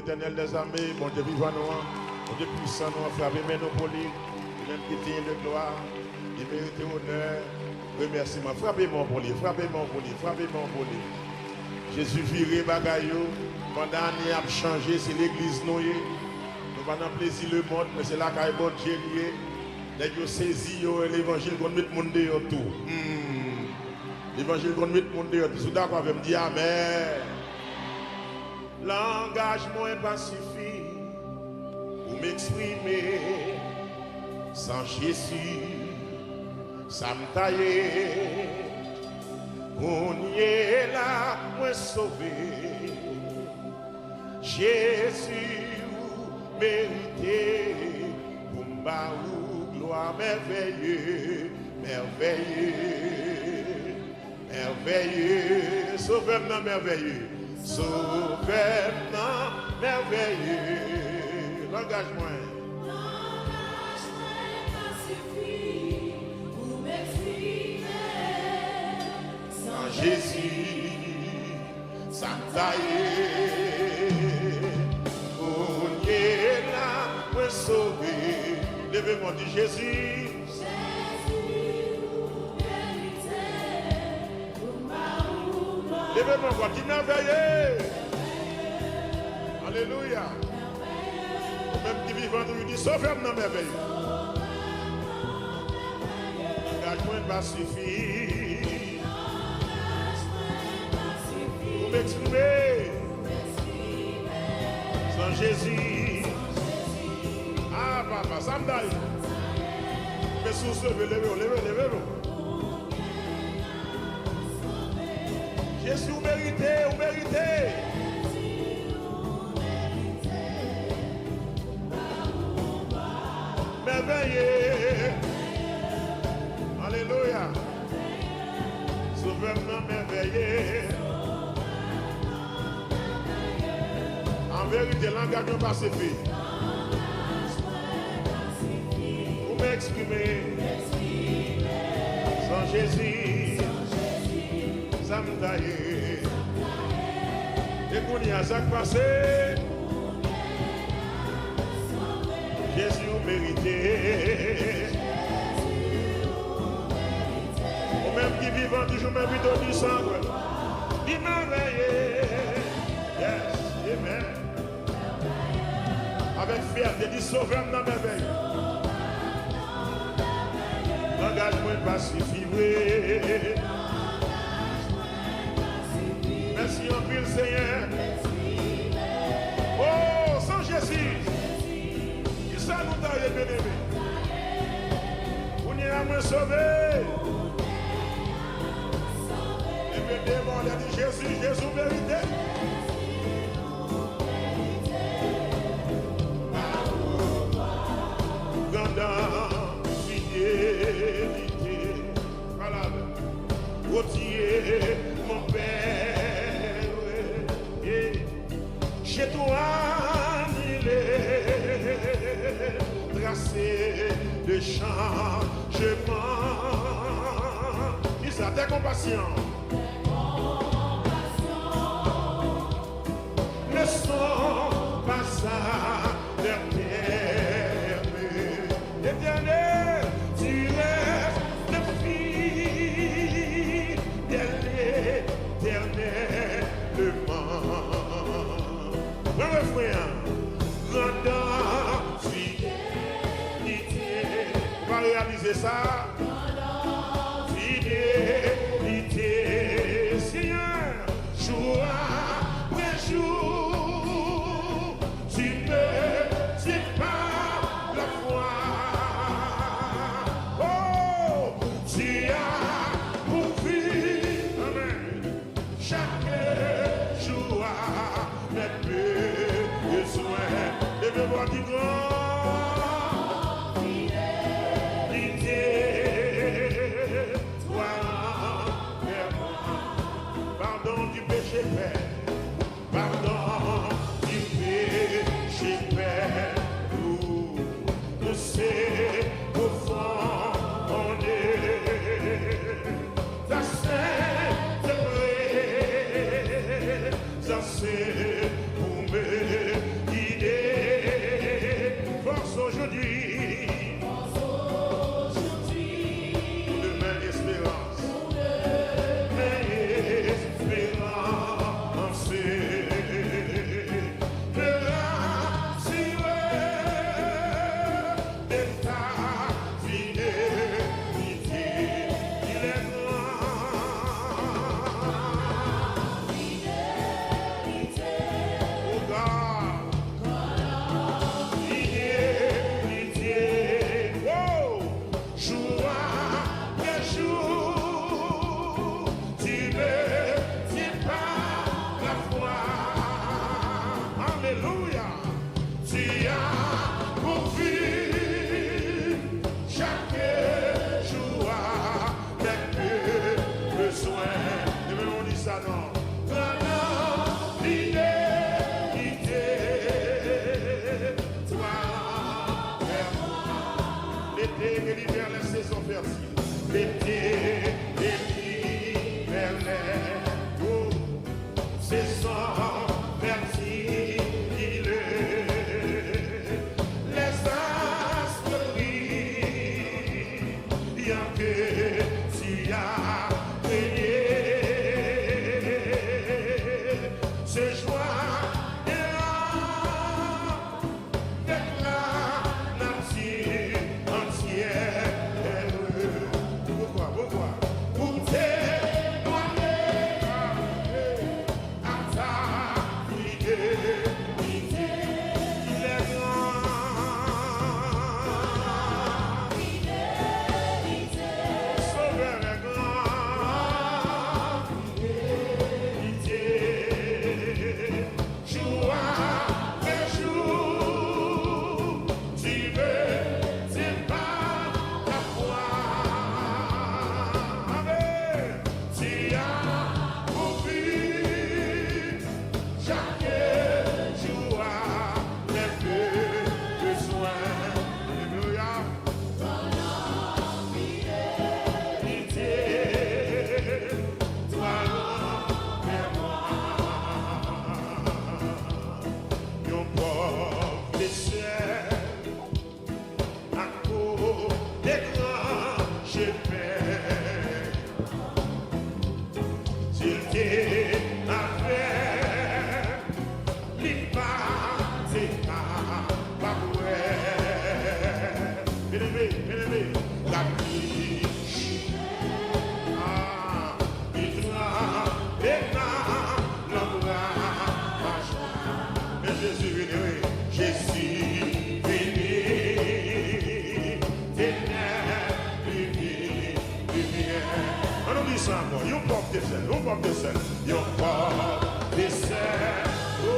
l'Éternel des armées, mon Dieu vivant nous, mon Dieu puissant nous, frappez mes nos polis, même qui tient de gloire, il mérite honneur, remerciement. Frappez-moi pour lui, frappez-moi pour lui, frappez-moi pour lui. Jésus viré bagaillot, pendant l'année a changé, c'est l'église noyée. Nous pas dans plaisir le monde, mais c'est là qu'il bon Dieu lié. Dès que saisi l'évangile, qu'on met le monde dehors tout. L'évangile qu'on met le monde dehors tout. C'est d'accord avec me dire Amen. L'engagement est pas suffit pour m'exprimer. Sans Jésus, ça me taille. On y est là, moi sauvé. Jésus, vous méritez pour me gloire merveilleux, merveilleux, merveilleux. Sauvez-moi merveilleux, sauvez-moi merveilleux. L'engagement. Jésus, ça taille, on est là pour sauver. Levez-moi, dit Jésus. Levez-moi, dit merveilleux. Alléluia. Même qui vivant, nous dit sauvez-moi merveilleux. L'engagement n'est pas suffit. M'exprimer sans Jésus. Ah papa, ça me donne. Mais sous ce levez-vous. Jésus, vous méritez, vous méritez. Merveilleux. Alléluia. Sauveur merveilleux. En vérité, l'engagement pas se fait. Vous m'exprimer sans Jésus, ça me taille. Et qu'on y a ça passé, Jésus vous méritez. Ou même qui vivant toujours même plutôt du sang, il merveilleux. Yes, amen. Avec fierté, dit sauvez-moi dans merveille. L'engagement n'est pas suffi. Merci en pile, Seigneur. Oh, sans Jésus, qui ça nous t'a bien aimé. On y a moins sauvé. Et bien, démon, il a dit Jésus, Jésus vérité. Fidélité, voilà, rôtier, mon père, chez toi, il est tracé de changement. Dis ça, tes compassions. Ne sont pas ça, leur Éternel, tu restes le fils d'éternellement. Le refrain, grandeur, fidélité. On va réaliser ça. Fidélité, Seigneur, jour après jour, tu ne sais pas la foi. Levez-moi du grand, fidélité, toi envers moi. Pardon du péché, Père, pardon du péché, Père. Nous c'est au fond, on est ta sainte présence, c'est pour me ça, non. Pendant fidélité, toi, vers moi. L'été et l'hiver, les saisons fertiles. L'été et l'hiver, les saisons fertiles. Les astres brillent, bien que tu as régné. Ce joie est là, avec la nature entière. Pourquoi? Pour témoigner à ta fidélité. Il est grand. Sauveur est grand. Jour après jour, tu veux, c'est pas ta foi. Amen. Tu as compris chaque jour les besoins. Alléluia. Fidélité, toi vers moi. Yon pauvre ciel, à cause des grands chemins, s'il t'est affaire, l'imparté pas bien-aimé, la vie, il doit l'embrase. Mais Jésus venu, Jésus venu, ténèbres, lumière. On nous dit ça encore, yon porte des sel, yon porte des sel, oh,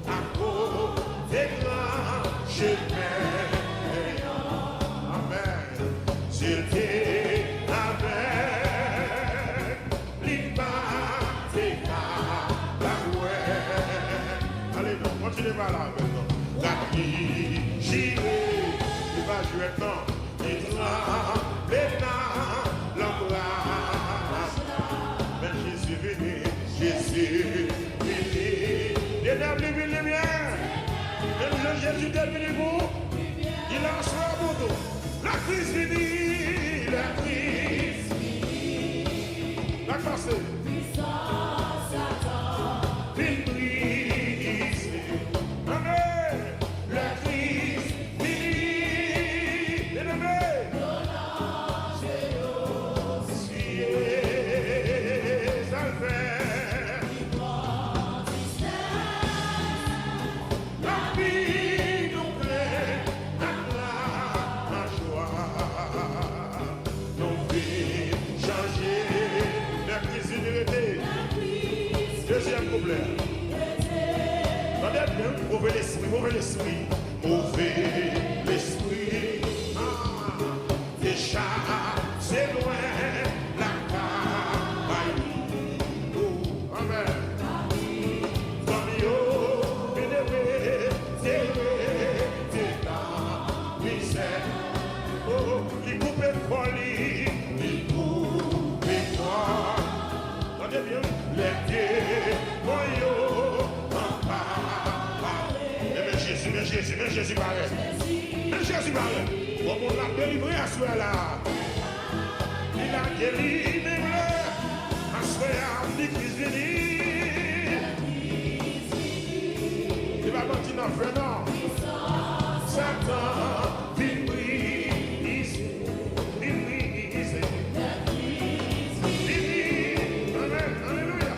à cause des grands chemins. Amen. S'il t'est avec, l'imparté la ouais. Allez, non, continuez par là maintenant. La vie, j'y vais, il va jouer maintenant. Il sera maintenant l'embrasse. Mais Jésus venu, les lumière. Même le Jésus est venu vous, il a soin pour nous. La crise finie, la crise finie. La casse. Une brise. Amen. La crise finie. Bien-aimé. Si ça le fait. La vie nous plaît. La joie. Nos vies changées. La crise finie. Deuxième problème. Attendez bien, mauvais l'esprit. Déjà, c'est loin la campagne. Oh, amen. Famille, bien-aimé, c'est la misère. Oh, il coupe le folie, il coupe le foie. Attendez bien, les témoins en parlent. Mais Jésus paraît. Comme on l'a délivré à ce là. Il a délivré à ce là, l'église venue. Il va mentir dans le feu, non. Satan, il brise. Amen, alléluia.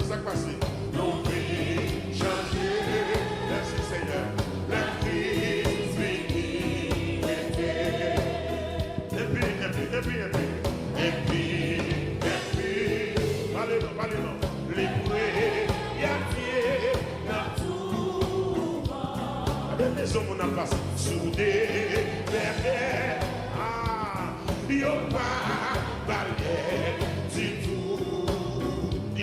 Ça passe. Nos vies changées. Merci Seigneur. La crise finie. Et puis. Allez,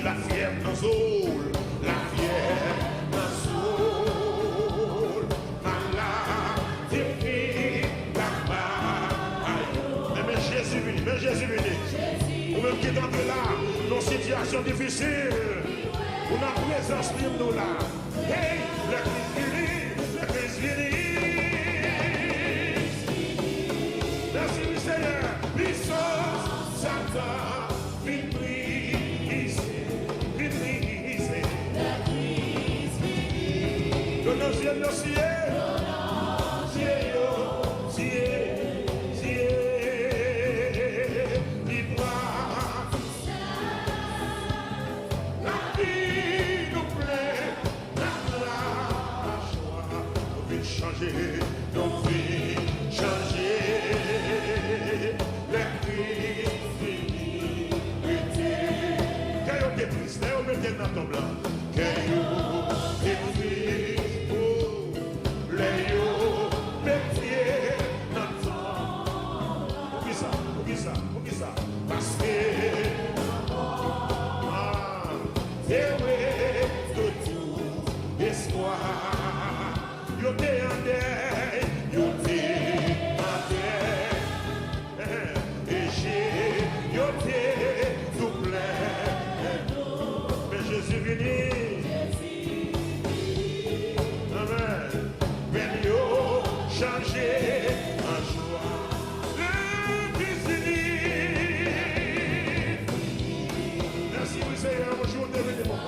la fièvre dans Zoul, la fièvre dans Zoul, maladie qui la mais Jésus venu, ou même qui est entré là, dans une situation difficile, ou dans la présence de nous là, hey, la crise vient. Merci Seigneur, puissance, Satan, vite brisé. La crise vient. Que nos cieux, nos vies changer, les crises finies, qu'est-ce que triste, on met dans ton blanc, qu'est-ce que triste, les métiers dans ton, pour qui ça, parce que, c'est de tout espoir. Yo te ande, yo te ande, et yo te double, mais Jésus venu, amen, mais yo changé en joie, le Christ venu. Merci vous Seigneur, bonjour, devenez bon.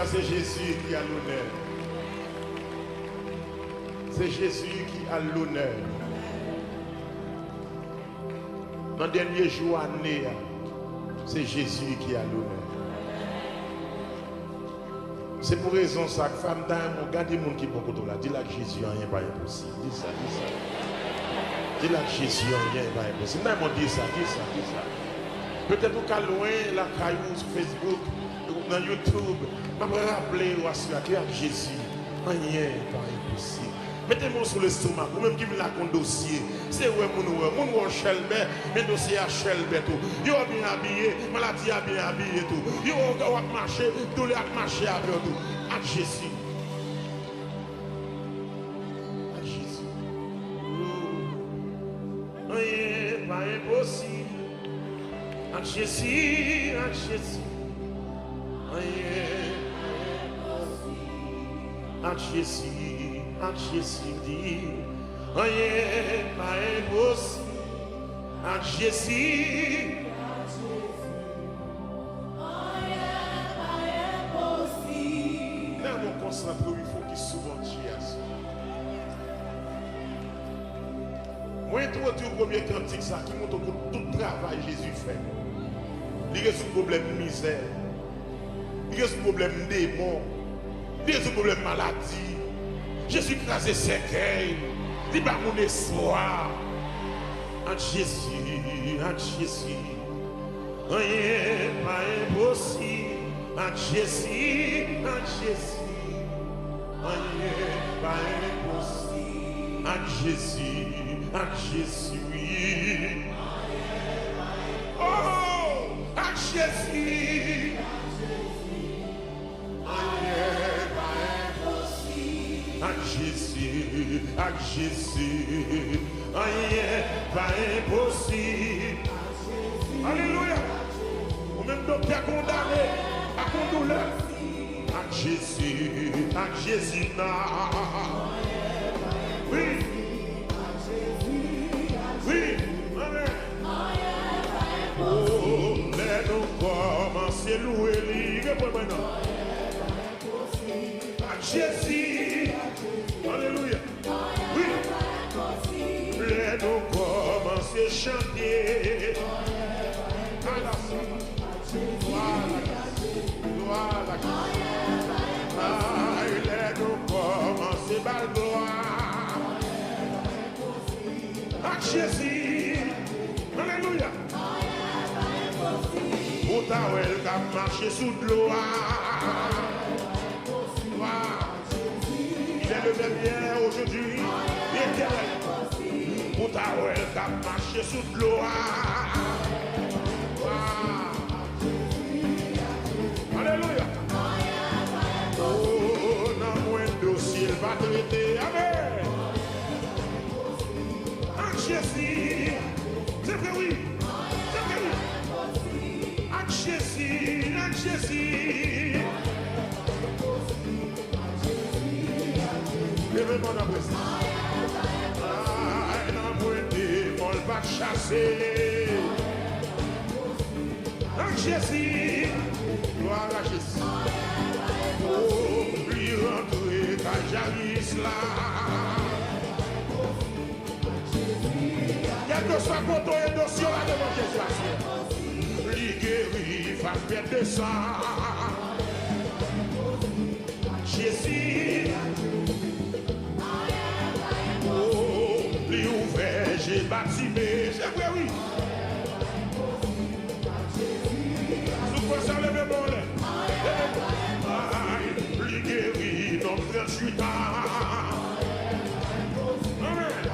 C'est Jésus qui a l'honneur. C'est Jésus qui a l'honneur. Dans le dernier jour année, c'est Jésus qui a l'honneur. C'est pour raison ça que femme d'amour, regardez les gens qui sont là. Dis-là que Jésus n'a rien pas impossible. Dis ça. Dis-là que Jésus n'a rien pas impossible. Non, dis ça. Peut-être qu'à loin, la caillou sur Facebook, dans YouTube, je me rappeler que Jésus, rien pas impossible. Mettez-moi sur l'estomac, ou même qui me l'a con dossier. C'est où mon chelbe, mes dossiers à chelbe tout. Yo bien habillé, maladie a bien habillé tout. Yo a marché, tout le marché avec tout. À Jésus. À Jésus. Rien pas impossible. À Jésus, à Jésus. À Jésus dit, rien pas impossible. À Jésus, rien pas impossible. concentré, il faut qu'il souvent tire. Moi, introduis au premier cantique ça qui montre que tout le travail Jésus fait. Il y a ce problème de misère. Il y a ce problème de démon. Il y a ce problème de maladie. Jésus crasé ses cœurs. Il n'y a pas mon espoir. En Jésus, en Jésus. Rien pas impossible. En Jésus, en Jésus. Rien pas impossible. En Jésus, en Jésus. Oh, en Jésus. À Jésus, rien pas impossible. Alléluia. Ou même docteur condamné à ton douleur. À Jésus, non. Oui. Oui. Amen. Oh, mais nous commençons à louer lui. À Jésus. Alléluia. Oui. Nous commençons à chanter. Gloire à nous commençons à gloire. À Jésus. Alléluia. Pour ta ouelle qui marche sous l'eau. Il est le même hier, aujourd'hui, éternel. Pour ta ouelle qui marche sous l'eau. Alléluia. Oh, dans moins de dossier, il va traiter. Amen. En Jésus. C'est vrai, oui. C'est vrai, oui. En Jésus, en Jésus. Levez-moi la présence. Ah, non, moins de démon, il va chasser. En Jésus. Gloire à Jésus. Oh, lui rentrer quand j'arrive là. Quel que soit votre dossier là devant Jésus. Lui guérit, va faire de ça. Jésus. Oh, lui ouvert, j'ai baptisé. C'est vrai, oui. Ça lève mon lait. Lui guérit dans 38 ans. Amen.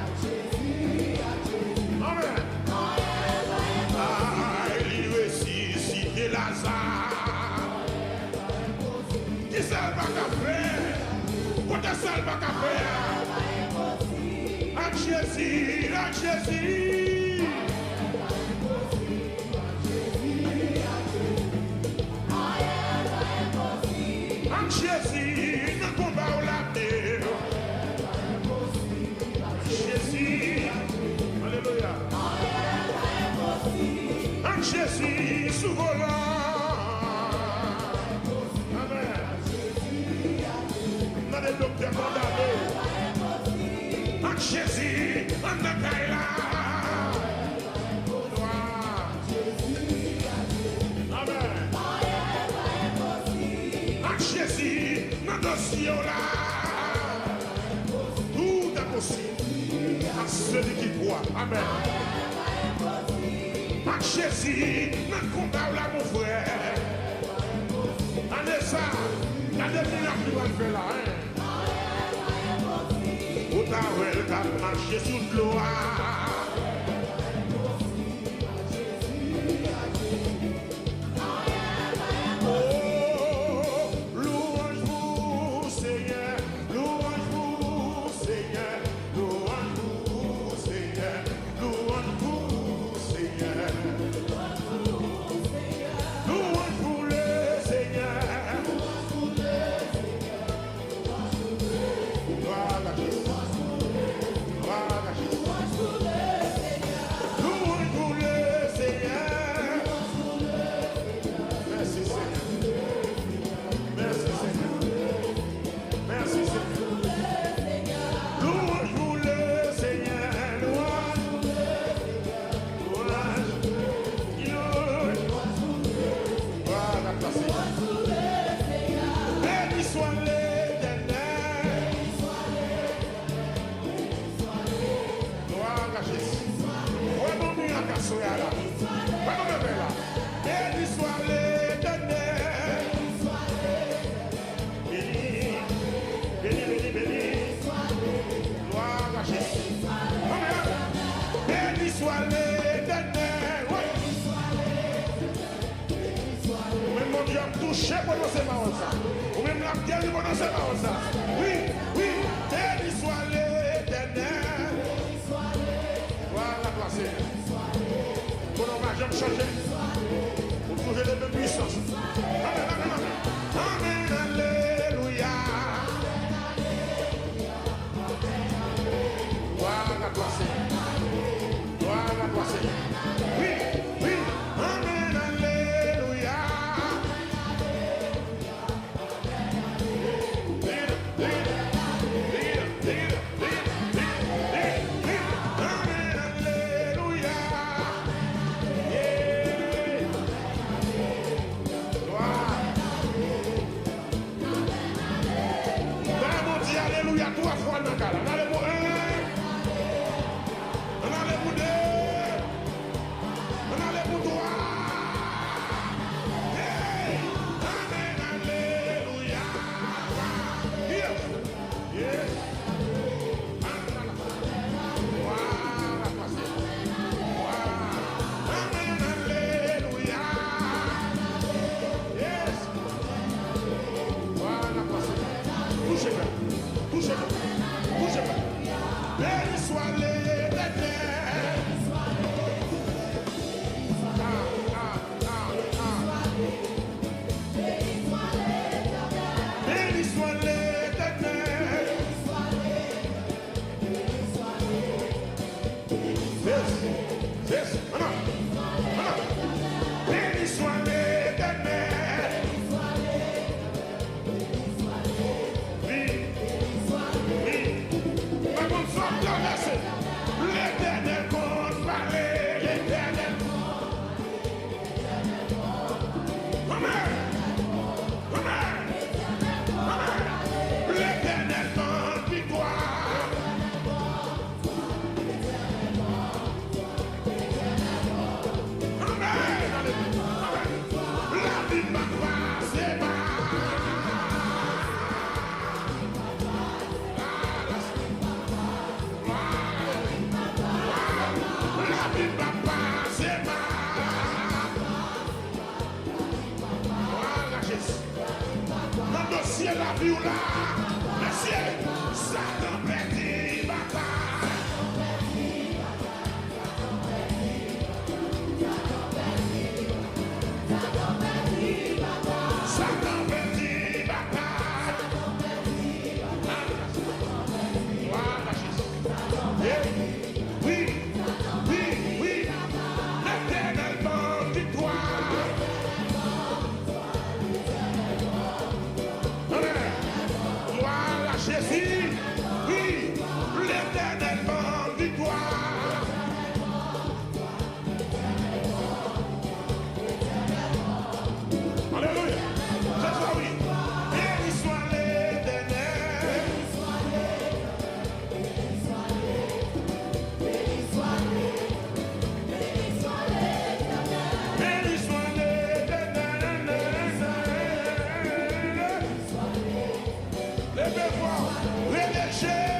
Amen. Il ressuscite Lazare. Qui ça va faire? Pourquoi ça va faire? À Jésus, à Jésus. Jésus, ne combat au latin. Jésus, alléluia. En Jésus, sous volant. Amen. Dans les docteurs condamnés. En Jésus, en Nakaïla. Amen. Jésus, dans le dossier là, tout est possible à celui qui croit. Amen. À Jésus, dans le combat là, mon frère. Allez ça, la dernière qui va le faire là. Où ta ouelle qui marche sous l'eau. Gloire à Jésus. Qui a dit bon, c'est pas ça. Oui, oui, béni soit l'Éternel. Voilà, placé. Bon, on va jamais changer. Pour trouver les mêmes puissances. Amen, amen, amen. Amen, alléluia. Voilà, placé. Voilà, placé. Oui, oui, amen, alléluia. Alléluia, trois fois dans le cas. On allait pour un, on allait pour deux, on allait pour trois. Hey, amen, alléluia. Yes, yes. Voilà, passez. Voilà. Amen, alléluia. Yes. Voilà, passez. Touchez-le. Touchez-le, touchez-le. Béni soit l'Éternel. Béni soit l'Éternel. Yes, béni soit l'Éternel. L'Éternel compte parler, l'Éternel. Amen. Amen. Amen. L'Éternel compte victoire. Amen. Amen. La vie va passer par. Dans le ciel, la vie ou là, le ciel, Satan perdit bataille. Satan perdit bataille. Voilà, Jésus. Oui, oui, oui. L'Éternel donne victoire. Voilà Jésus, oui, l'Éternel donne victoire. Alléluia, Jésus, oui, béni soit l'Éternel. Béni soit les devoirs, les déchets,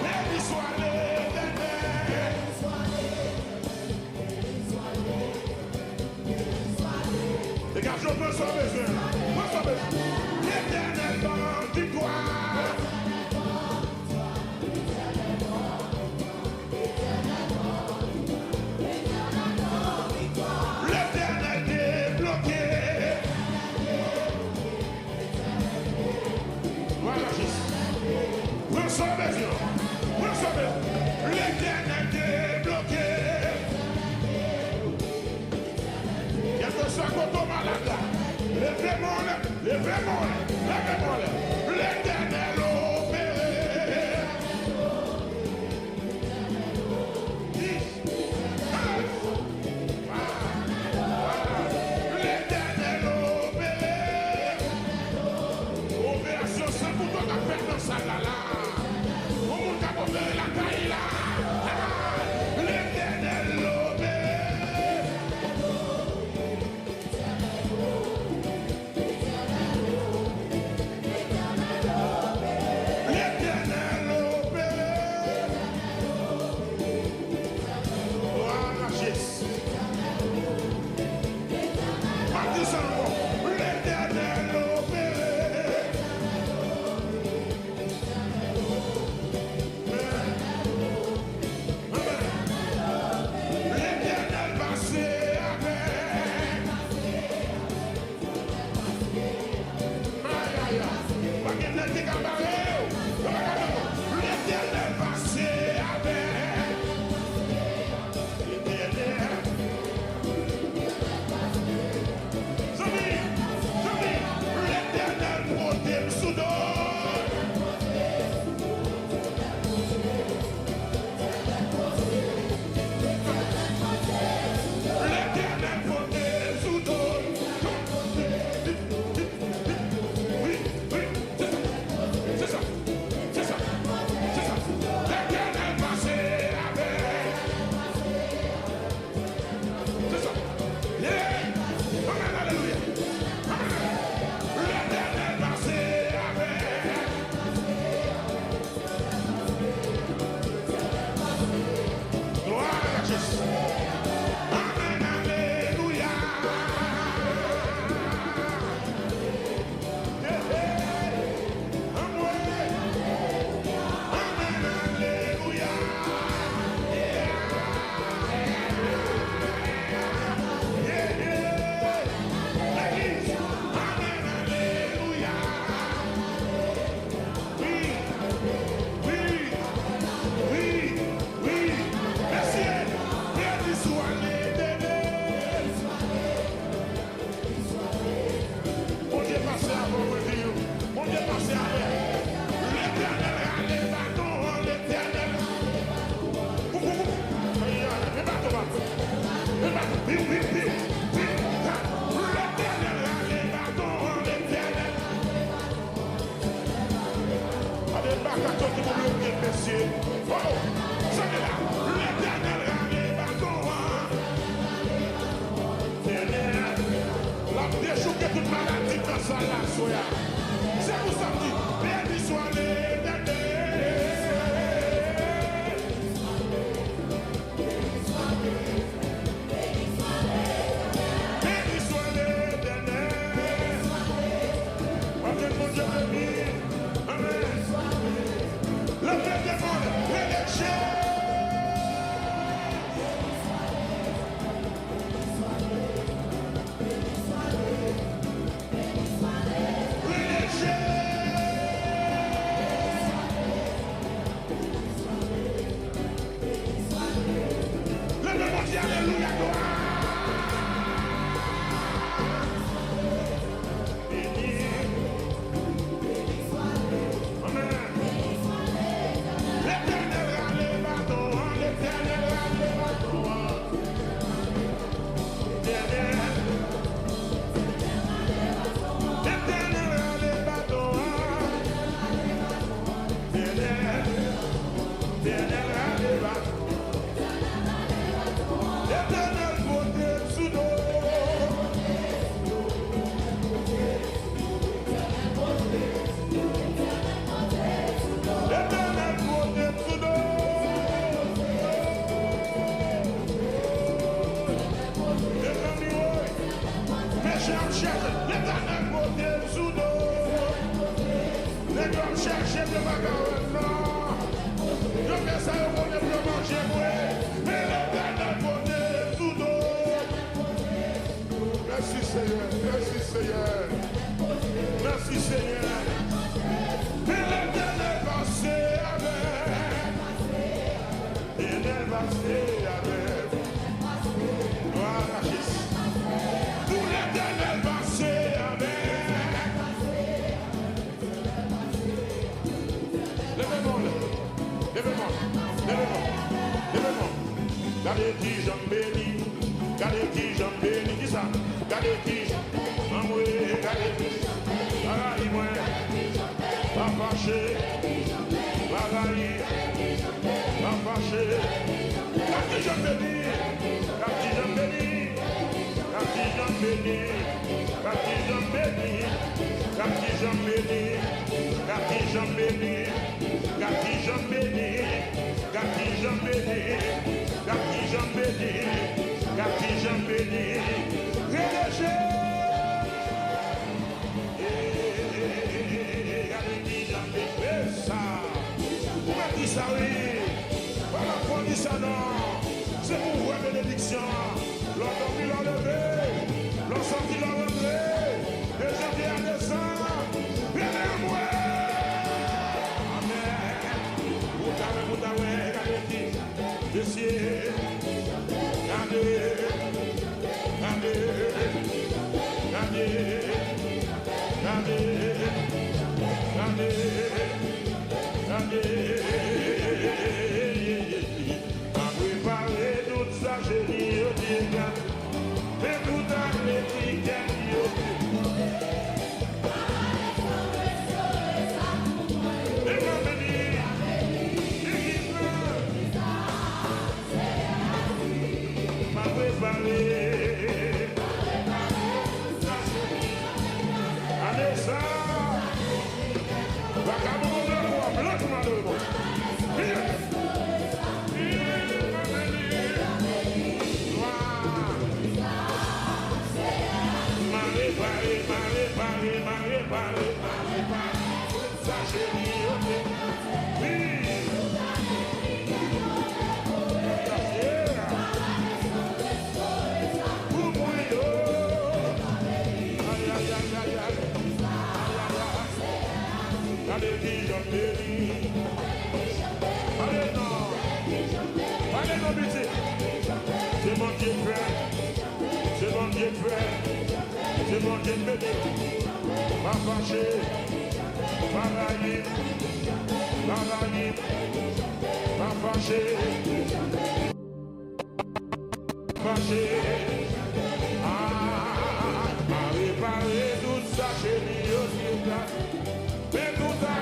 béni soit l'Éternel. Regarde, je veux son besoin, l'Éternel donne victoire. L'Éternel débloqué. Voilà Jésus. Recevez. L'Éternel débloqué. Il y a de ça qu'on tombe malade là. Levez-moi. L'Éternel opéré. L'Éternel opéré. Opération sans bouton à faire dans ça là. On monte à opérer la taille là. L'Éternel opéré. 14 qui vous bloquez, messieurs. Oh, ça est là. L'éternel ramène ma courant. La déchouqué toute maladie dans sa la soya. C'est pour ça que béni soit l'éternel. Béni soit l'éternel. Amen, mon Dieu béni. Amen. Le peuple des mondes, l'élection. Alléluia, Merci Seigneur, merci Seigneur, merci Seigneur. Et l'éternel va avec, l'éternel va avec, gloire à Jésus. Tout l'éternel va avec. Levez-moi, levez-moi, levez-moi, levez-moi. Gardez qui j'en bénis, gardez qui j'en bénis, dis ça. Gardez qui, envoyez, gardez qui, bagaille-moi, pas fâché, bagaille, pas fâché. Gardez j'en bénis, gardez j'en bénis, gardez j'en bénis, gardez j'en bénis, gardez j'en bénis, gardez j'en bénis, gardez j'en bénis, gardez j'en bénis, gardez j'en bénis, gardez j'en bénis. Relâchez. Ça. Vous m'avez dit ça, oui. Voilà, on dit ça, non. C'est pour vous, bénédiction. L'endormi l'a levé. L'on sorti l'a levé. De janvier à décembre. Venez à moi. Amen. Vous t'avez, regardez. Monsieur. Regardez. C'est mon Dieu frère, c'est mon Dieu frère, c'est mon Dieu béni, pas fâché, pas raillé, pas fâché, fâché, à réparer tout ça chez lui, mais tout ça,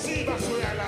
Si, parce que là.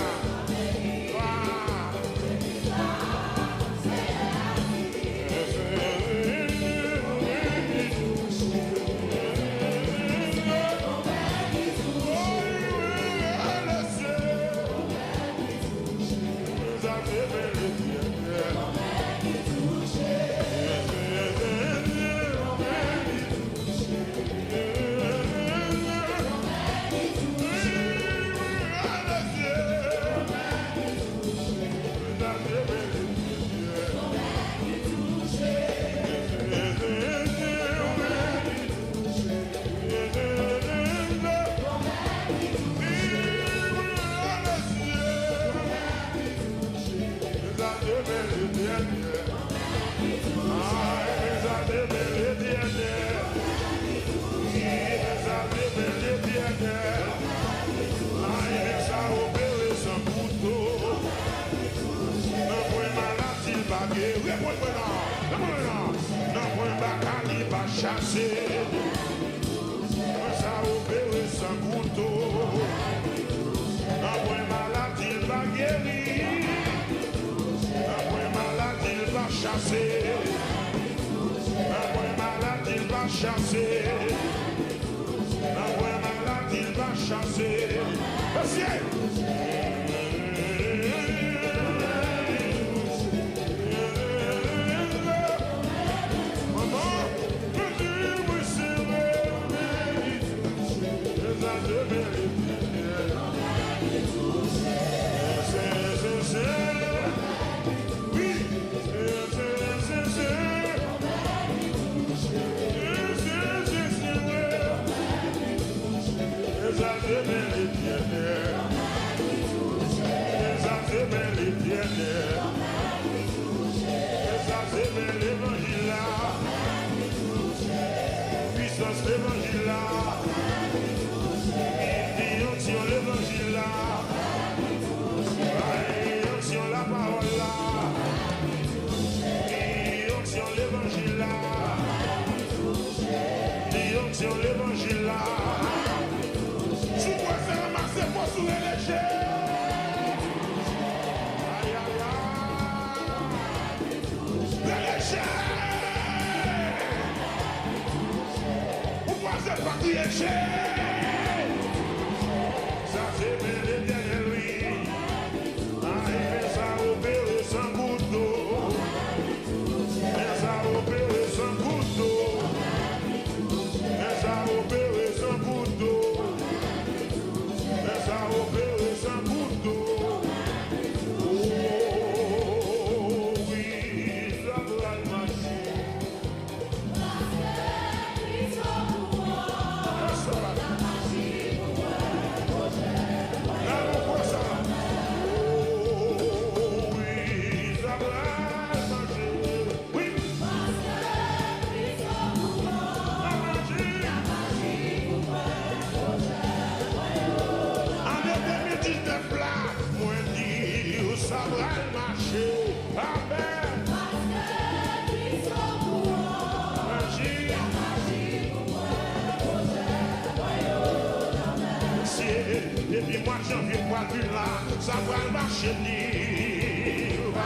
Ça va marcher libre.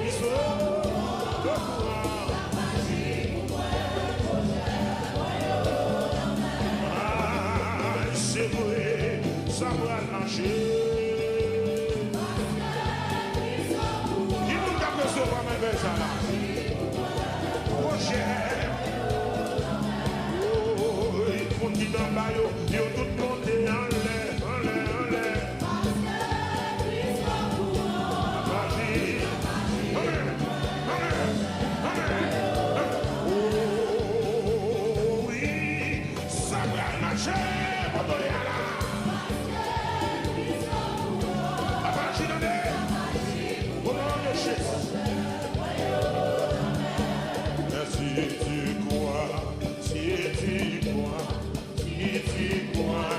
Ils sont au courant. Ah, c'est vrai, ça va marcher. Qui nous a recevoir mes belles là? Projet. Oh, il faut qu'il t'en baille, il faut tout monter en l'air, en l'air, en l'air. Si tu crois,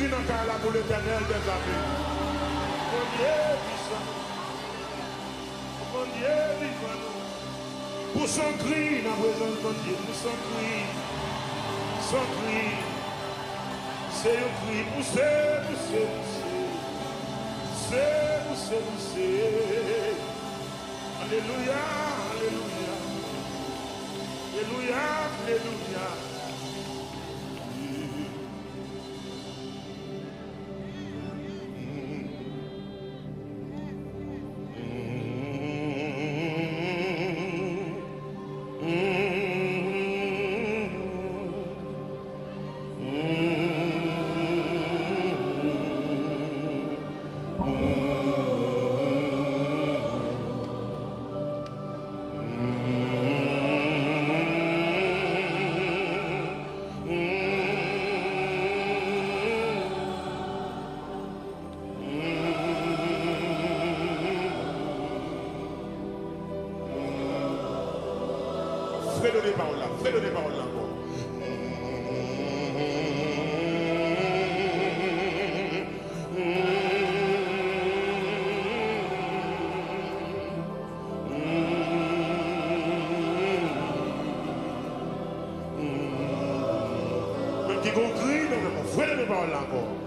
cri dans la pour l'éternel des amis. Mon Dieu puissant. Mon Dieu vivant. Pour son cri dans la présence de Dieu. Pour son cri. Son cri. C'est un cri. Poussez. Alléluia. Alléluia. Fais-le des paroles là encore. Même qui crie, fais-le des paroles là encore.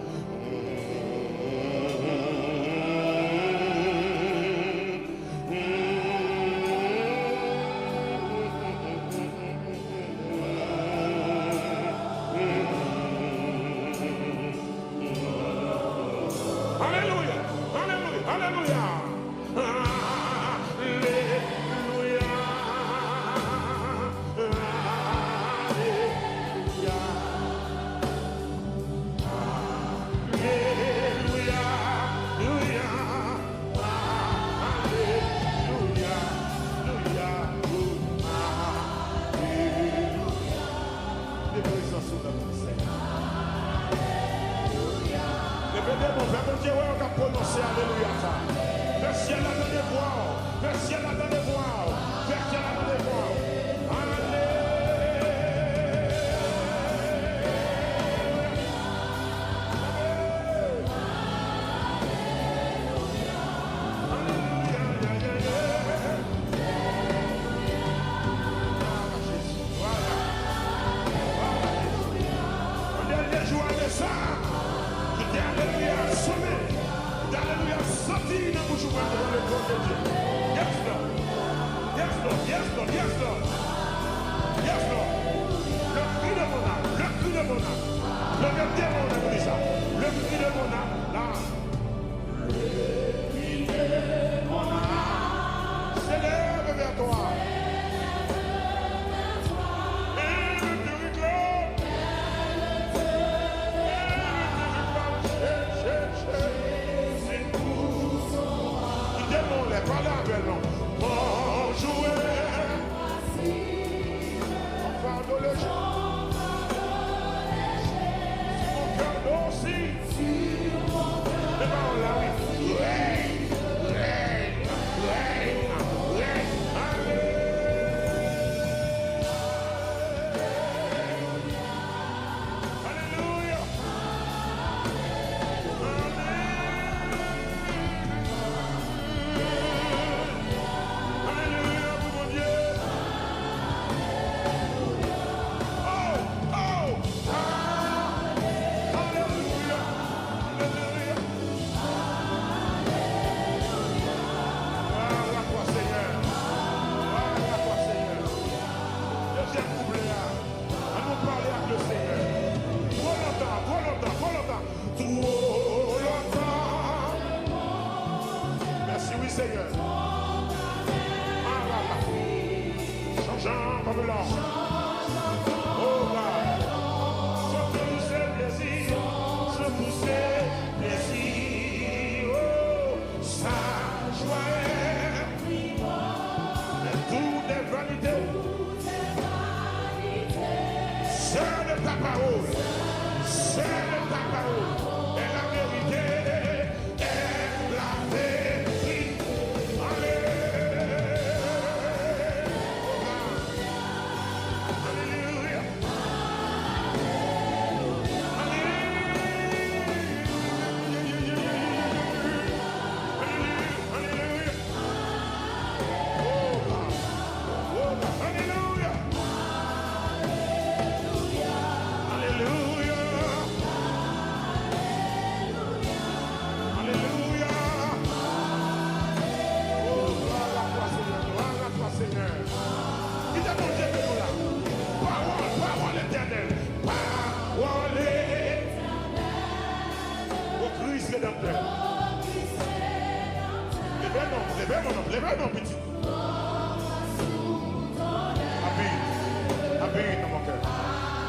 habite dans mon cœur.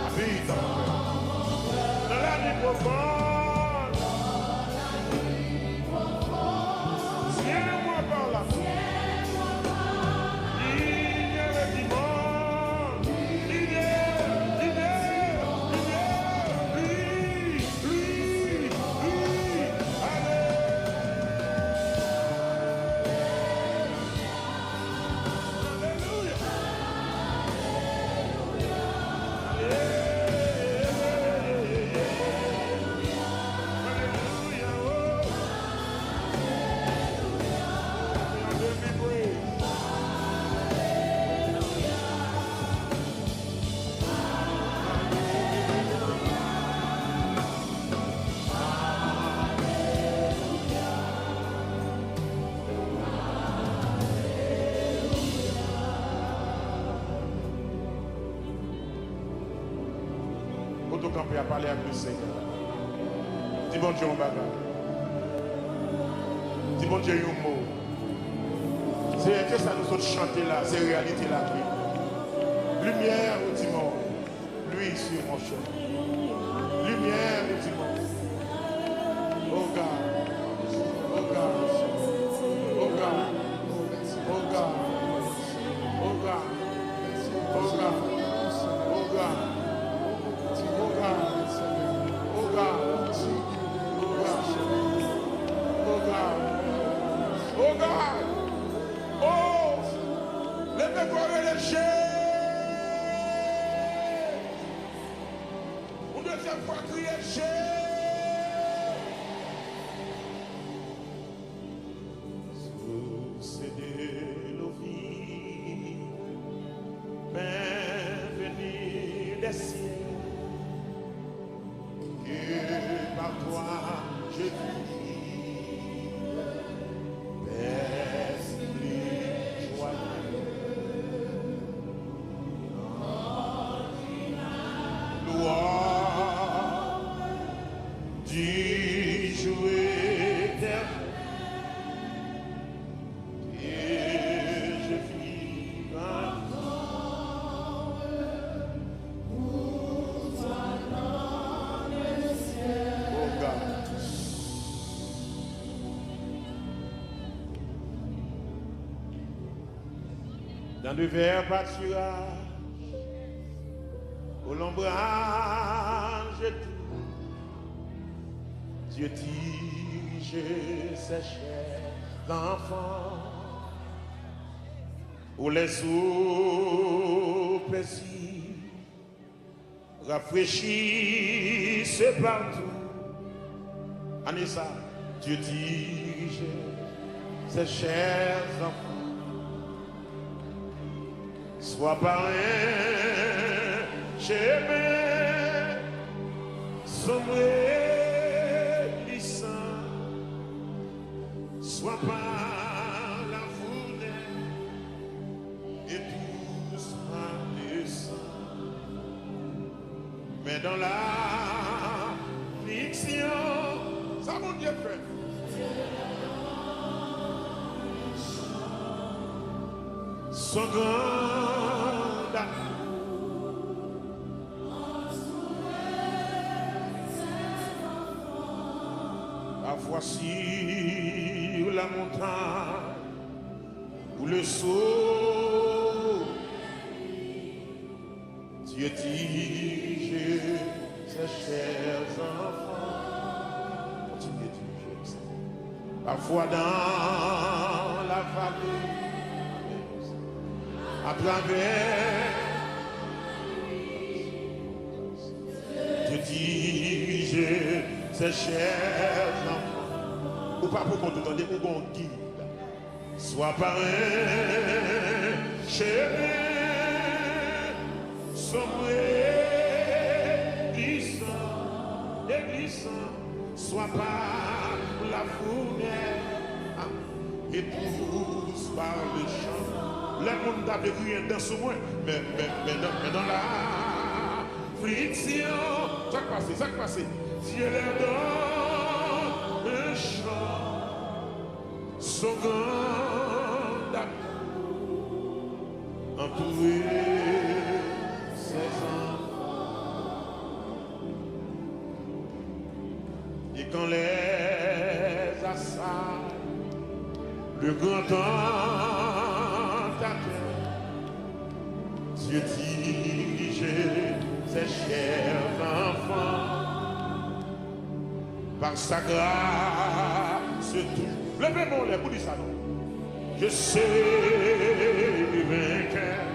Habite dans mon cœur. Dans la nuit profonde. Tiens-moi par la main. Camper à parler avec le Seigneur. Dis bon Dieu, on bagage. Dis bon Dieu, un mot. C'est que ça nous autres chanter là, c'est réalité là. Lumière au dimanche. Lui sur mon cher. Lumière au dimanche. Oh God. Oh God. Oh God. Oh God. Oh God. Oh God. Oh God. Oh God! Oh! Levez-vous les chers! Une deuxième fois, criez chers! Succéder l'ouvrir, venir des cieux, que par toi je vis. Dans le vert pâturage, au l'ombrage tout, Dieu dirige ses chers enfants, où les eaux paisibles rafraîchissent partout. Anissa, Dieu dirige ses chers enfants. Sois par un chemin sombre et glissant, sois par la foule et tous par le sang. Mais dans la fiction, ça mon Dieu fait. Son grand amour, parfois sur la montagne ou le saut, Dieu dirige ses chers enfants. Continuez de diriger. Parfois dans la vallée, à travers Dieu dirige ses chers enfants. Ou pas pour qu'on te donne un bon guide. Soit par un chemin sombre et glissant, soit par la fournaise et tous par le champ. Le monde a crié dans ce moins, mais dans la friction, ça qui passe, Dieu leur donne un chant, son grand amour, entouré ses dans les assailles, le grand tentateur, Dieu dirigeait ses chers enfants par sa grâce tout. Levez-moi les, vous dites ça non? Je sais vainqueur,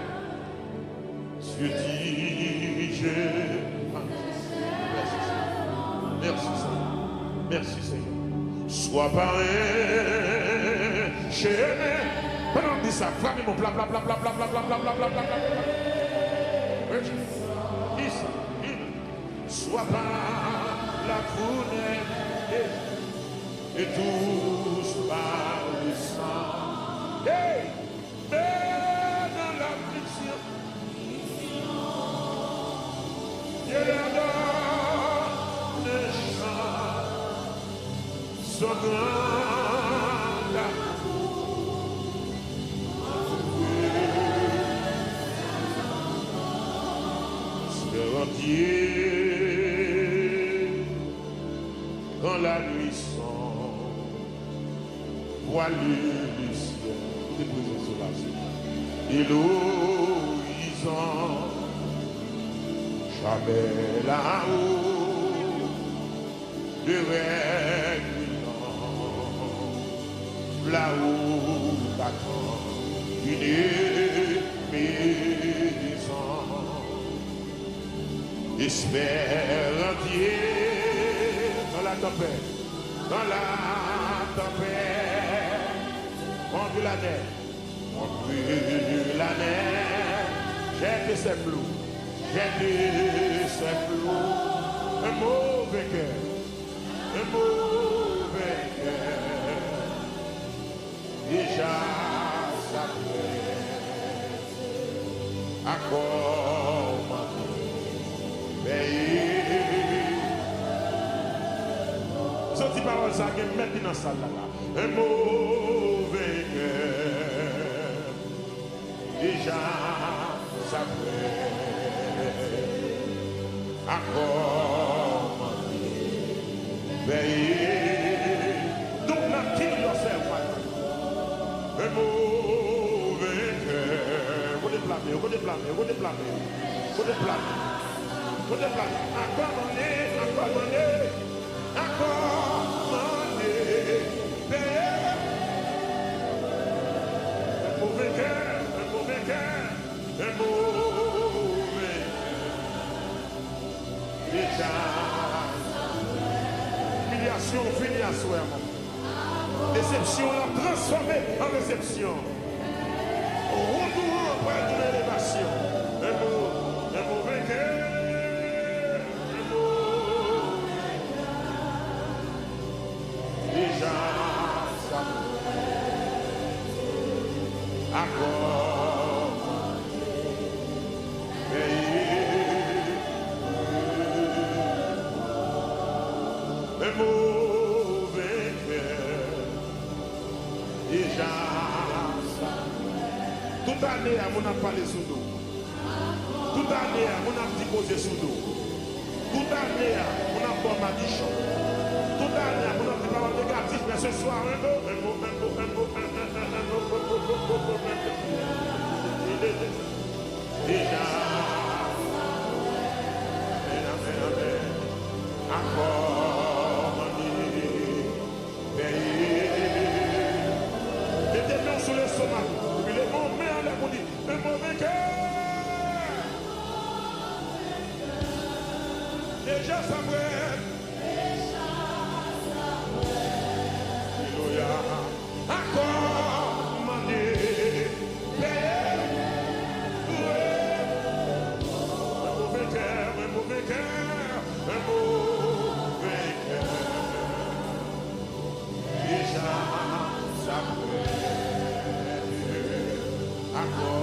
Dieu dirige. Merci Seigneur. Merci Seigneur. Sois pas enchaîné. Pendant qu'on dit ça, frappez mon bla bla bla bla bla bla bla bla bla bla bla bla. Dis ça. Sois pas la fournaise et tous par le sang. Hey! Mais dans l'affliction, Dieu leur donne un chant, son grand amour. Espère entier, quand la nuit sombre, voilée du ciel, déposez cela, et l'horizon, jamais là-haut, de régulant, là-haut t'attend une maison. Espère entier dans la tempête, contre la neige, j'ai été ses flots, un mauvais cœur, déjà ça fait, encore ce petit parole ça qui est maintenant dans la salle là. Un mauvais cœur. Déjà ça fait. Encore veiller. Donc now kill yourself, my friend. Un mauvais cœur. Vous déblâmez. Humiliation finie à soi. Déception l'a transformé en réception. Retour après de l'élévation. Un mauvais cœur. Déjà ça encore un mauvais cœur. Déjà ça. Toute année à mon a parlé sous nous. Toute année à mon a posé sous nous. Toute année à mon a bon madichon. Toute année à mon a dit parole négative, mais ce soir un mot. Déjà. Encore mettez main sur le stomac. Puis les bons mains en l'air pour dire un mauvais cœur. Déjà ça brûle. Alléluia. Encore mandé. Un mauvais cœur. Un mauvais cœur. Déjà ça brûle. Encore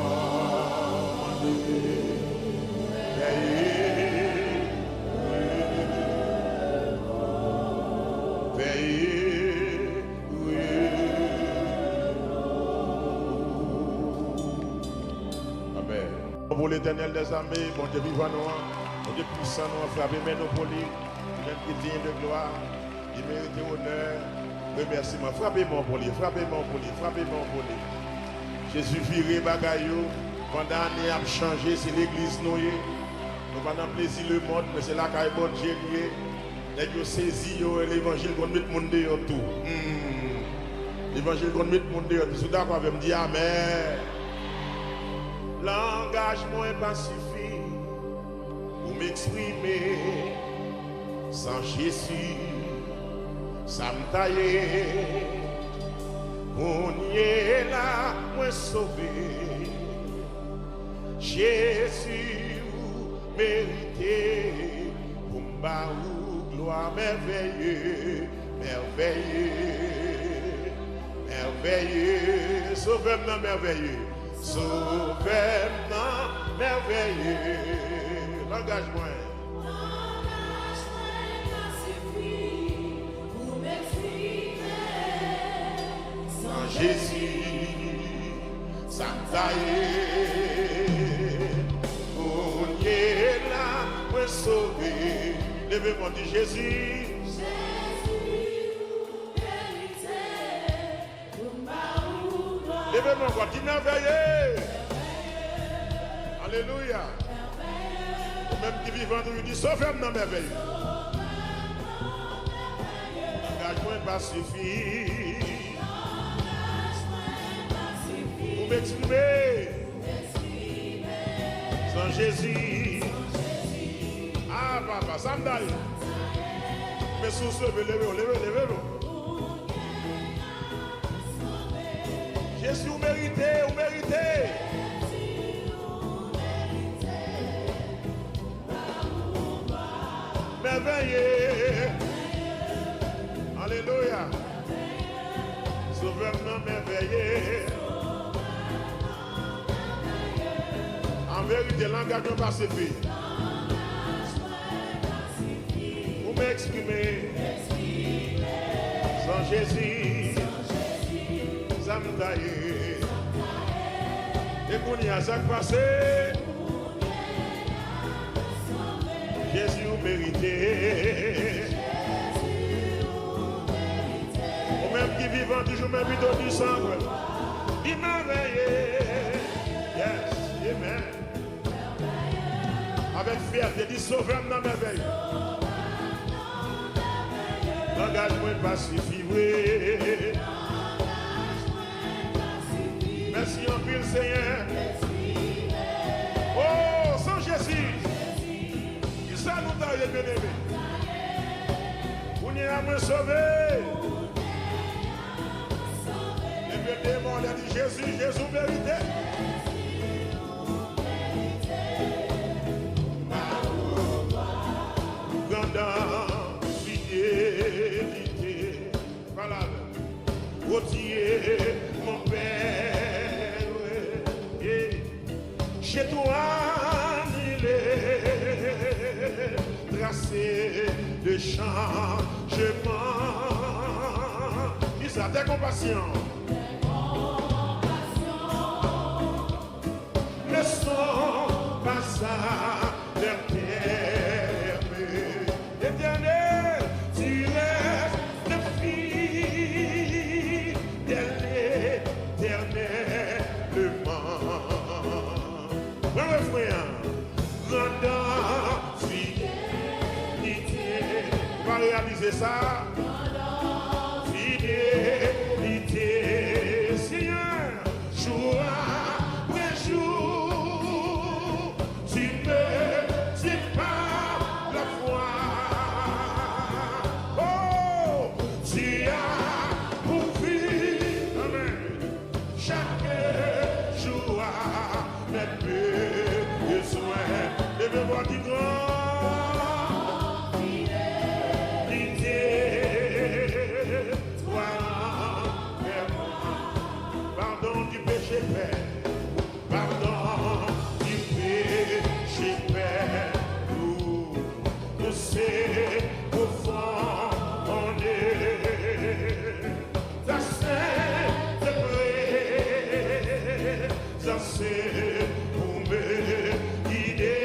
Amen. Pour l'Éternel des armées, bon Dieu vivant nous, bon Dieu puissant nous, frappez mais nous pour lui, même qui digne de gloire. Il mérite honneur, remerciement. Frappez-moi pour lui, frappez-moi pour lui, frappez-moi pour lui. Jésus viré bagaillou, pendant l'année a changé, c'est l'église noyée. Nous pas plaisir le monde, mais c'est là qu'il bon Dieu lié. Nous saisi l'évangile qu'on met le monde dehors tout. L'évangile qu'on met le monde dehors tout. C'est d'accord avec me dire amen. L'engagement n'est pas suffi pour m'exprimer. Sans Jésus, ça me taille. On y est là, moi sauvé. Jésus, vous méritez pour me gloire merveilleux, merveilleux, merveilleux. Sauvez-moi merveilleux, sauvez-moi merveilleux. L'engagement. Jésus, ça taille, on y est là, pour sauver. Levez-moi, dit Jésus. Levez-moi, quoi, dit merveilleux. Alléluia. Même qui vivant, nous dit sauvez-moi merveilleux. L'engagement n'est pas suffi. M'exprimer sans Jésus. Ah, papa, ça me donne. Mais sous ce, levez-vous. Jésus, vous méritez, vous méritez. Merveilleux. Alléluia. Sauveur-moi merveilleux. En vérité, l'engagement pas suffit. Vous m'exprimez sans Jésus, ça me taille. Et pour y a ça passé, Jésus vous méritez. Vous-même qui vivant toujours même plutôt du sang, il m'a veillé. Yes, amen. Avec fierté, dit sauveur-moi merveilleux. L'engagement n'est pas suffi, oui. Merci en pile, Seigneur. Oh, sans Jésus, qui ça nous t'a bien aimé. Vous n'y a moins sauvé. Les démons, il a dit Jésus, Jésus vérité. Fidélité, voilà, rôtier, mon père, et chez toi, il est tracé de changement. Dis ça, des compassions. Ne sont pas ça, leur terre. Éternel, tu restes le fidèle éternellement. Oui, frère, grandeur, fidélité. On va réaliser ça. Fidélité, Seigneur, jour après jour, tu me sépares la foi. Oh, tu as pourvu, amen, chaque jour mes besoins. Levez-moi du grand. Pardon du péché perdu, nous c'est au fond on est ça c'est vrai, ça c'est pour me guider,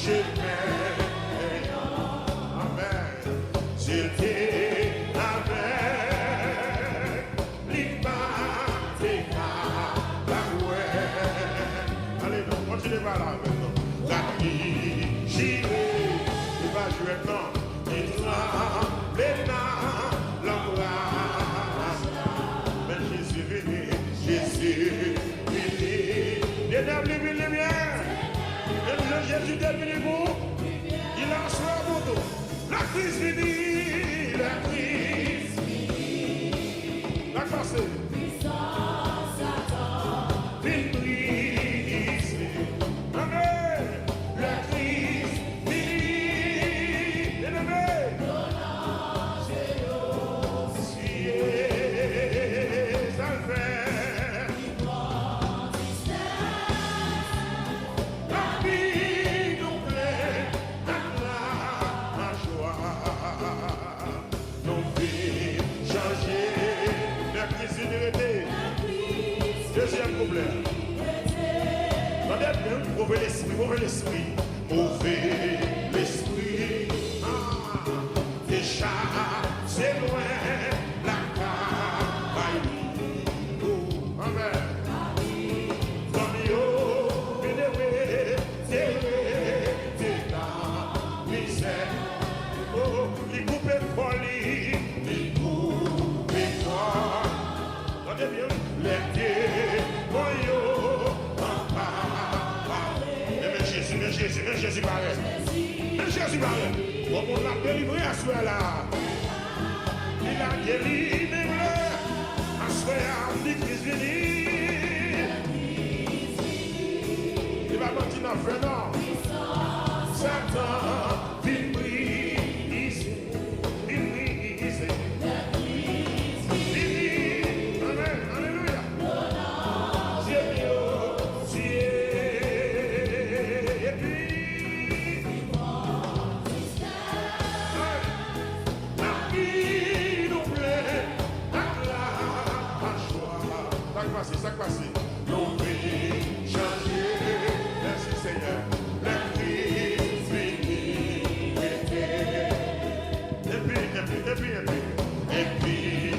je m'aime. Amen. J'étais avec l'immaté la ouais. Allez, donc, continuez par là maintenant. La vie, j'y vais. Il va jouer maintenant. Il sera maintenant l'embrasse. Mais Jésus venu, Jésus venu. L'éternel venu lumière. Et le Jésus est venu vous. Il a soin pour tout. La crise finie, la crise finie. La classe. Puissance attend. Vine brise. Amen. La crise finie. Élevé. Donnant aussi. Ça le fait. La vie nous plaît. La joie. Nous vies changer. La crise finie. Deuxième problème. Mauvais l'esprit, mauvais l'esprit, mauvais l'esprit. Ah, déjà, c'est loin la campagne. Oh, amen. Comme yo, bénévé, c'est la misère. Oh, les coupés folie, les coupés folie. Regardez bien, les démons. Jésus paraît. Jésus paraît. Bon, on l'a délivré à ce là. Il a délivré à ce là. L'église venue. Il va mentir dans le frère, non. Satan, il brise. Il brise. Amen. Alléluia. Ça passe. Nos vies changées. Merci Seigneur. La crise finie. Et puis.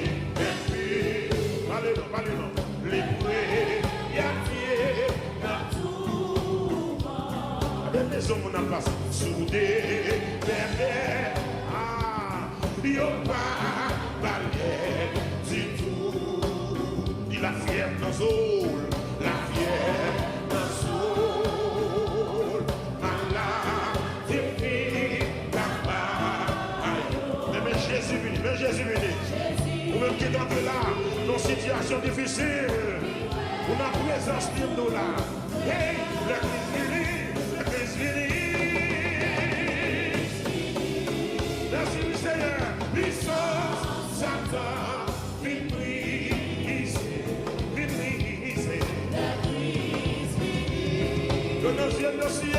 Allez non. Les prières dans tout. Avec les hommes on a passé. Soudés, derrière. Ah, yo pas balai du tout. La fièvre dans Zoul, la fièvre dans Zoul, maladie finie, la bas. Mais Jésus venu. Ou même qui est entré là, dans une situation difficile, on a présence de nous là. Hey, la crise finie. Merci le Seigneur, puissance, Satan, vite brise. Nos cieux,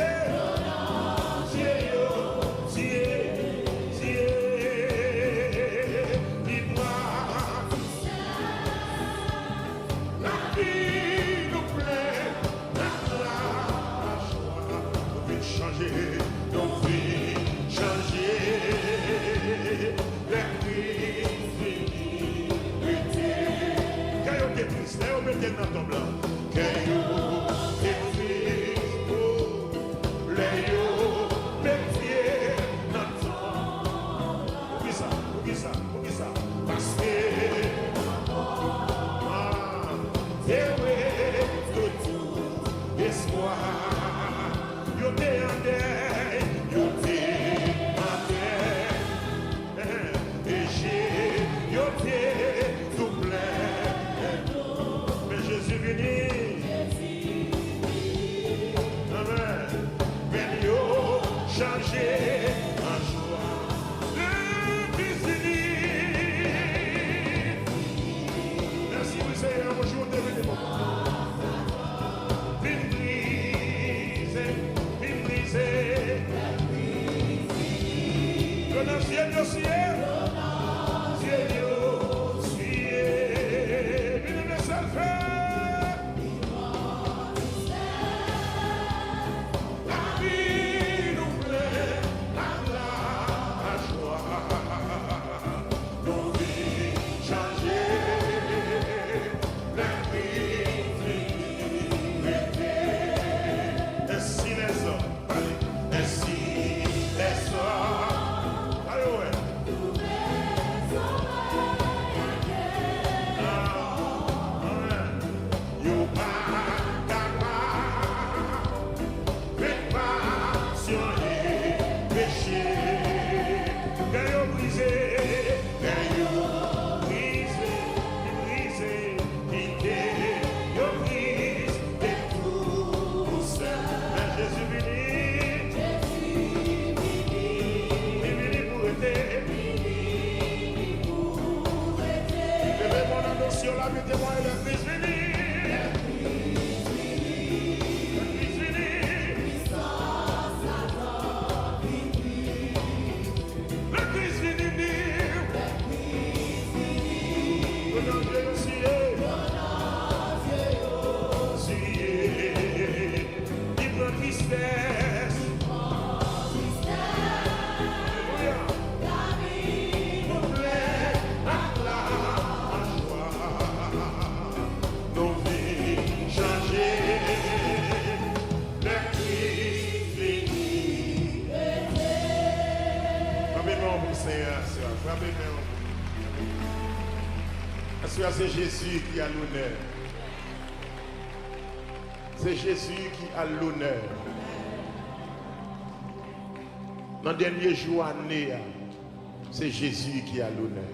la vie nous plaît, la joie, nos vies changer, nos vies changer, la crise finie. Caillou qui est triste, on met dans ton blanc. Caillou qui est triste. Parce que tout espoir, yo te ande, yo te ande, et yo te tout plein. Mais Jésus venu, amen, ben yo changer en joie. Seigneur, bonjour, devenez bon. Vine briser. Que dans le ciel, le ciel. Vine le seul faire. La vie nous C'est Jésus qui a l'honneur. C'est Jésus qui a l'honneur. Dans le dernier jour année, c'est Jésus qui a l'honneur.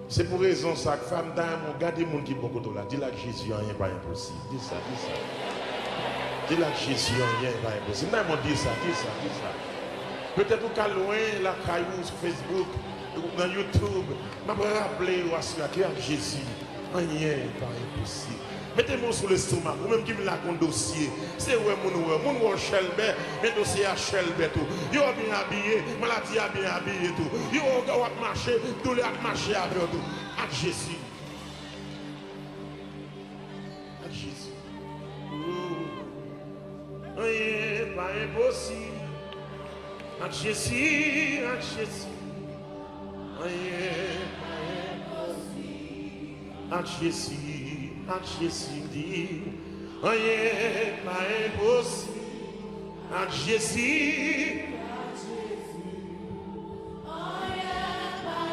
C'est pour raison ça que femme d'amour, regardez les gens qui sont beaucoup là. Dis-là que Jésus rien pas impossible. Dis ça, dis ça. Dis-là que Jésus rien pas impossible. Non, dis ça, dis ça, dis ça. Peut-être qu'à loin, la caillou sur Facebook, dans YouTube, je vais rappeler que Jésus rien pas impossible. Mettez-moi sur l'estomac, ou même qui me l'a un dossier. C'est où mon Shelbert, mes dossiers à Shelbert tout. Yo bien habillé, maladie a bien habillé tout. Yo a marché, tout le marché avec tout. À Jésus. À Jésus. Rien pas impossible. À Jésus, à Jésus. Rien pas impossible. À Jésus. À Jésus dit, rien pas impossible. À Jésus, rien pas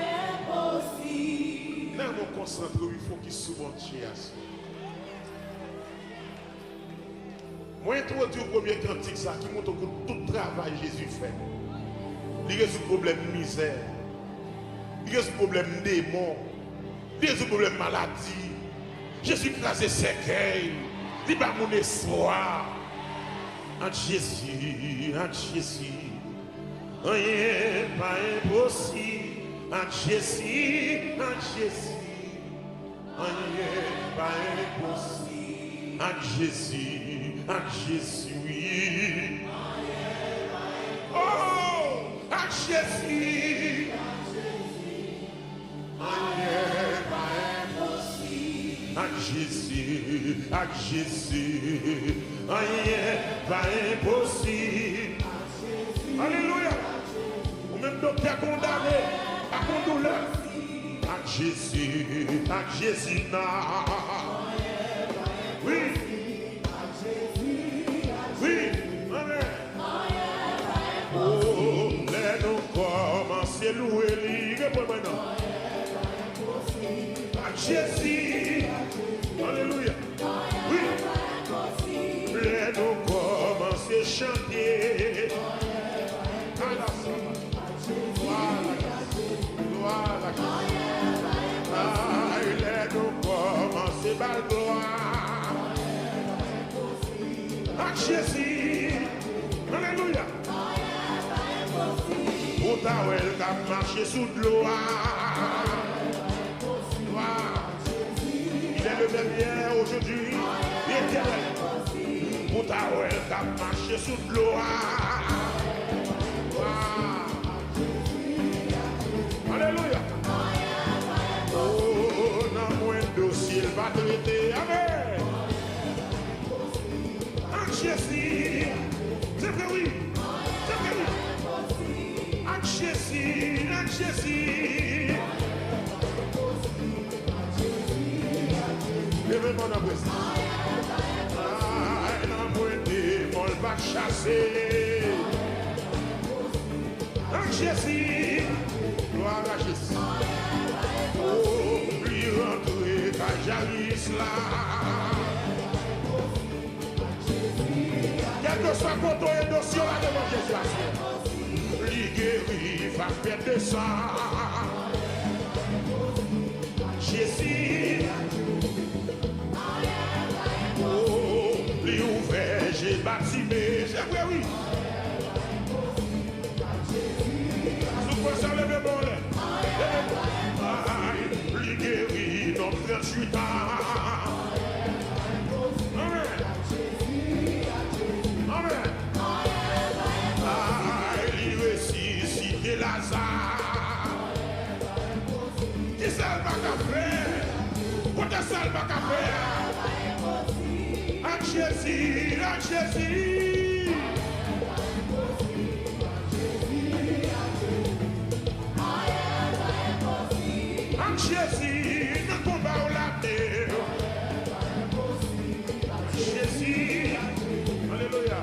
impossible. Là, mon concentre, il faut qu'il soit bon Dieu. Moi, introduis au premier cantique ça qui montre que tout travail Jésus fait. Il y a ce problème de misère, il y a ce problème de démon, il y a ce problème de maladie. Jésus crasé cercueil, il bat mon espoir. En Jésus, rien pas impossible. En Jésus, rien pas impossible. En Jésus, oui. Oh, en Jésus, rien pas impossible. À Jésus, rien pas impossible. Alléluia. Ou même docteur condamné, à mon douleur. À Jésus, non. Oui. Oui. Amen. Oh, laisse-nous commencer à louer lui. Réponds maintenant. À Jésus. Alléluia. Oui. Laisse-nous commencer à chanter. Laisse-nous commencer par la gloire. À Jésus. Alléluia. Pour ta ouelle qui marché sous de l'eau. Il est le même hier, aujourd'hui, éternel. Pour ta ouelle qui marché sous de l'eau. Alléluia. Oh, dans moins de dossier, il va traiter. Amen. En Jésus. C'est vrai, oui. C'est vrai, oui. En Jésus, en Jésus. Levez-moi dans le ah, dans moins de démons, il va chasser. En Jésus. Gloire à Jésus. Oh, lui rentrer quand j'arrive là. Quel que soit contre et dossier là devant Jésus. Lui guérit, va faire de sang. Jésus. Oh, lui ouvert, j'ai baptisé. C'est vrai, oui. Ça lève bon là. Lui guérit dans 38 ans. Amen. Amen. Il ressuscite Lazare. Qui ça va faire? Pourquoi ça va faire? À Jésus, à Jésus. Jésus, ne combat au laté. Jésus, alléluia.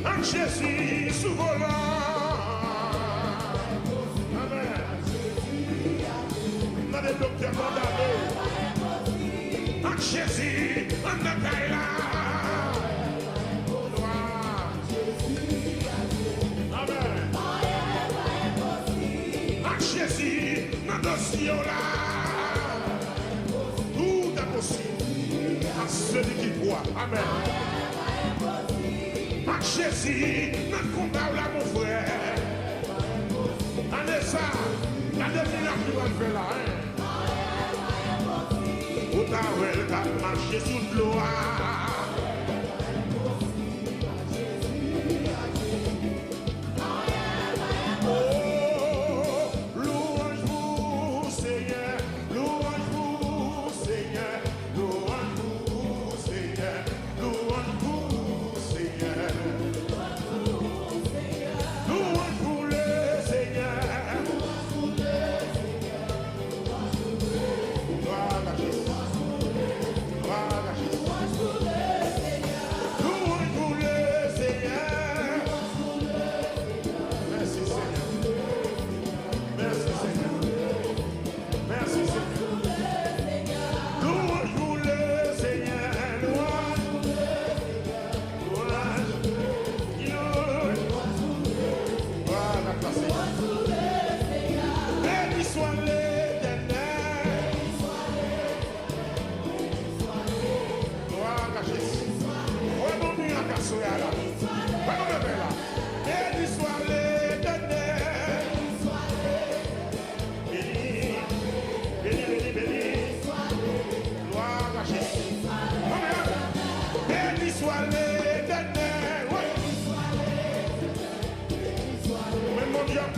En Jésus sous volant. Amen. Dans les docteurs condamnés. Avec Jésus, on a là. Amen. Avec Jésus, dans le dossier là. Tout est possible à celui qui croit. Amen. Avec Jésus, dans le combat là, mon frère. Allez ça, la dernière qui va faire là. Où t'as marché sous l'eau.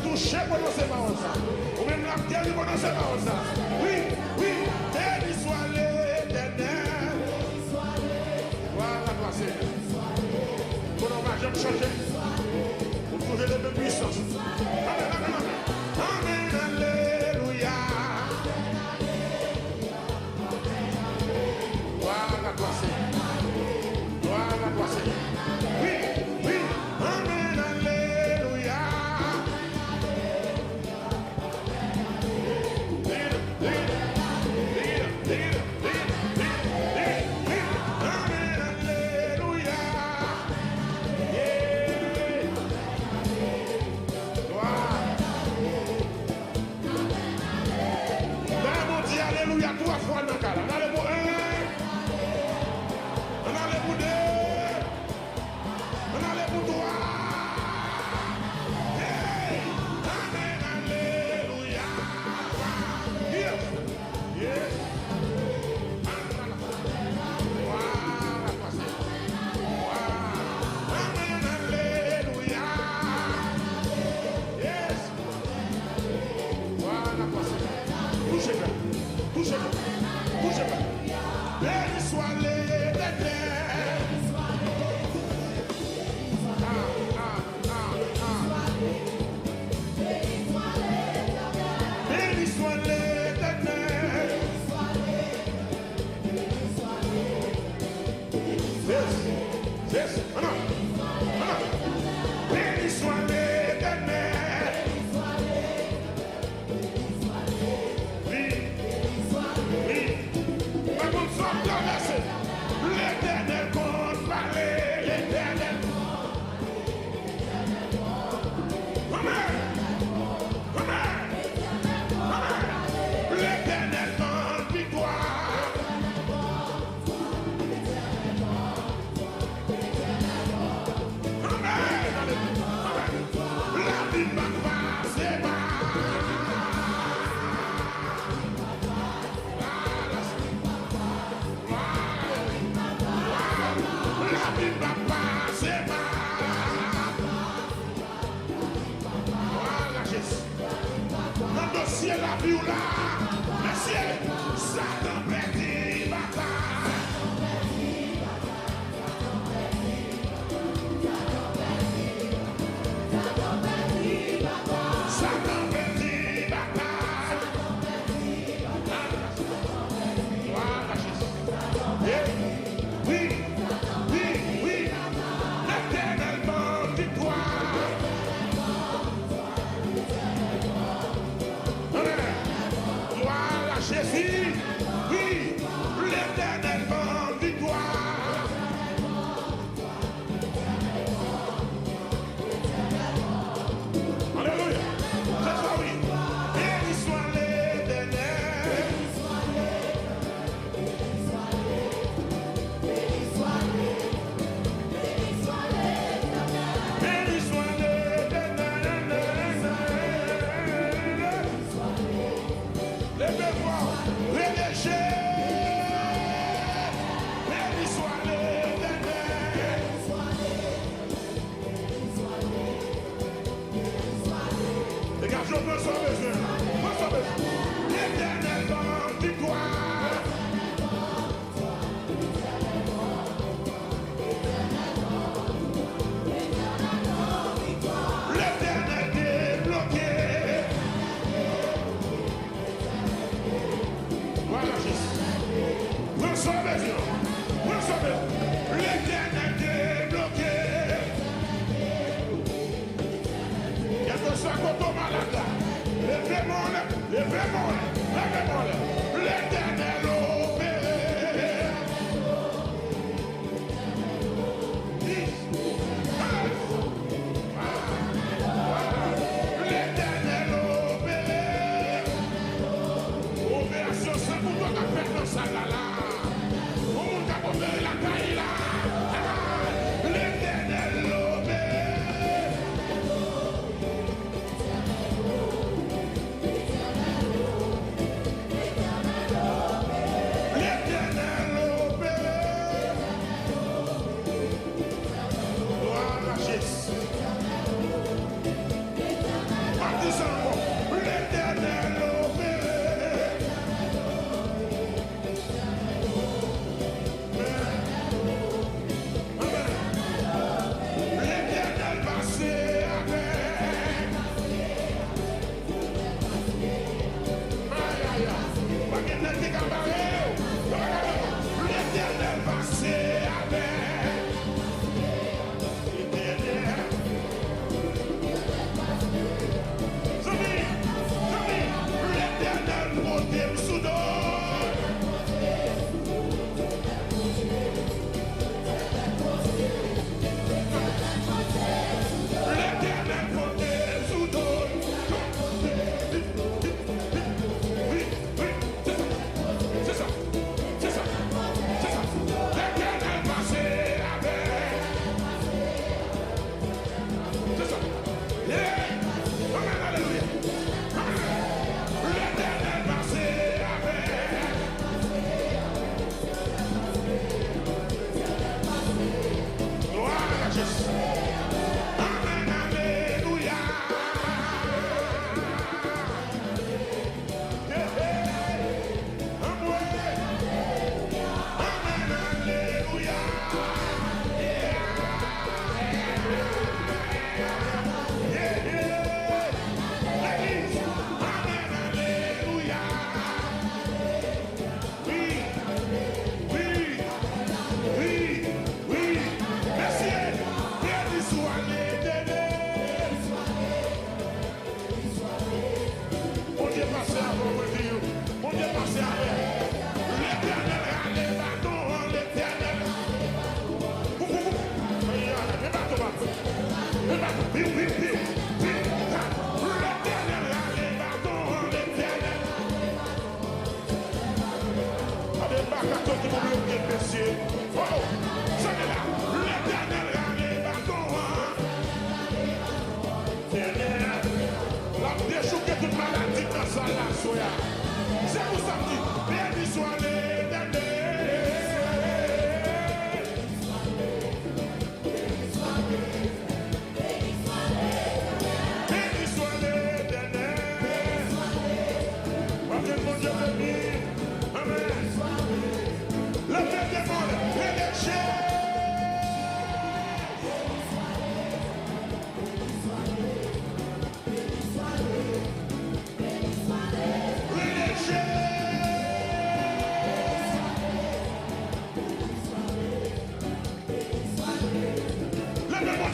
Touché pour nous c'est pas ça. Ou même la terre pour nous c'est pas ça. Oui, oui, béni soit l'Éternel. Voilà quoi c'est. Pour nous va jamais changer. Pour trouver les mêmes puissances. Amen, amen, amen. Amen, alléluia. Voilà quoi c'est. Voilà quoi c'est. Oui, oui, amen, alléluia. Alléluia, trois fois dans le cas. On a le mot 1, on a le mot 2, on a le mot 3. Hey, amen, alléluia. Yes, yes. Voilà, passez. Voilà. Amen, alléluia. Yes. Voilà, passez. Touchez-le. Touchez-le, touchez-le. Béni soit l'Éternel. Béni soit l'Éternel. Yes, non. Béni soit l'Éternel. L'Éternel compte parler, l'Éternel. Amen. Amen. Amen. L'Éternel compte victoire. Amen. Amen. La vie va passer par. Dans le dossier la vie ou là, merci, Satan perdit bataille. Satan perdit bataille. Voilà, Jésus. Oui, oui, oui.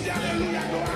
dis alléluia, gloire.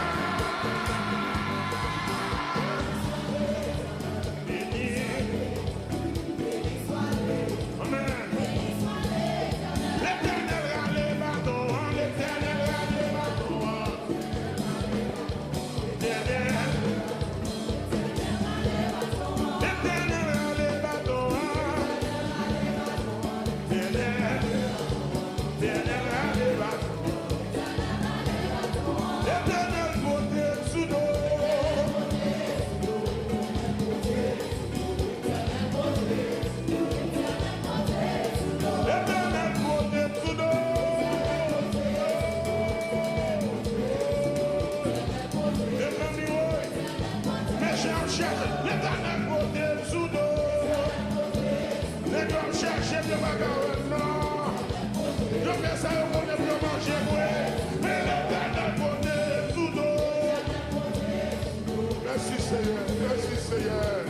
Merci Seigneur, merci Seigneur,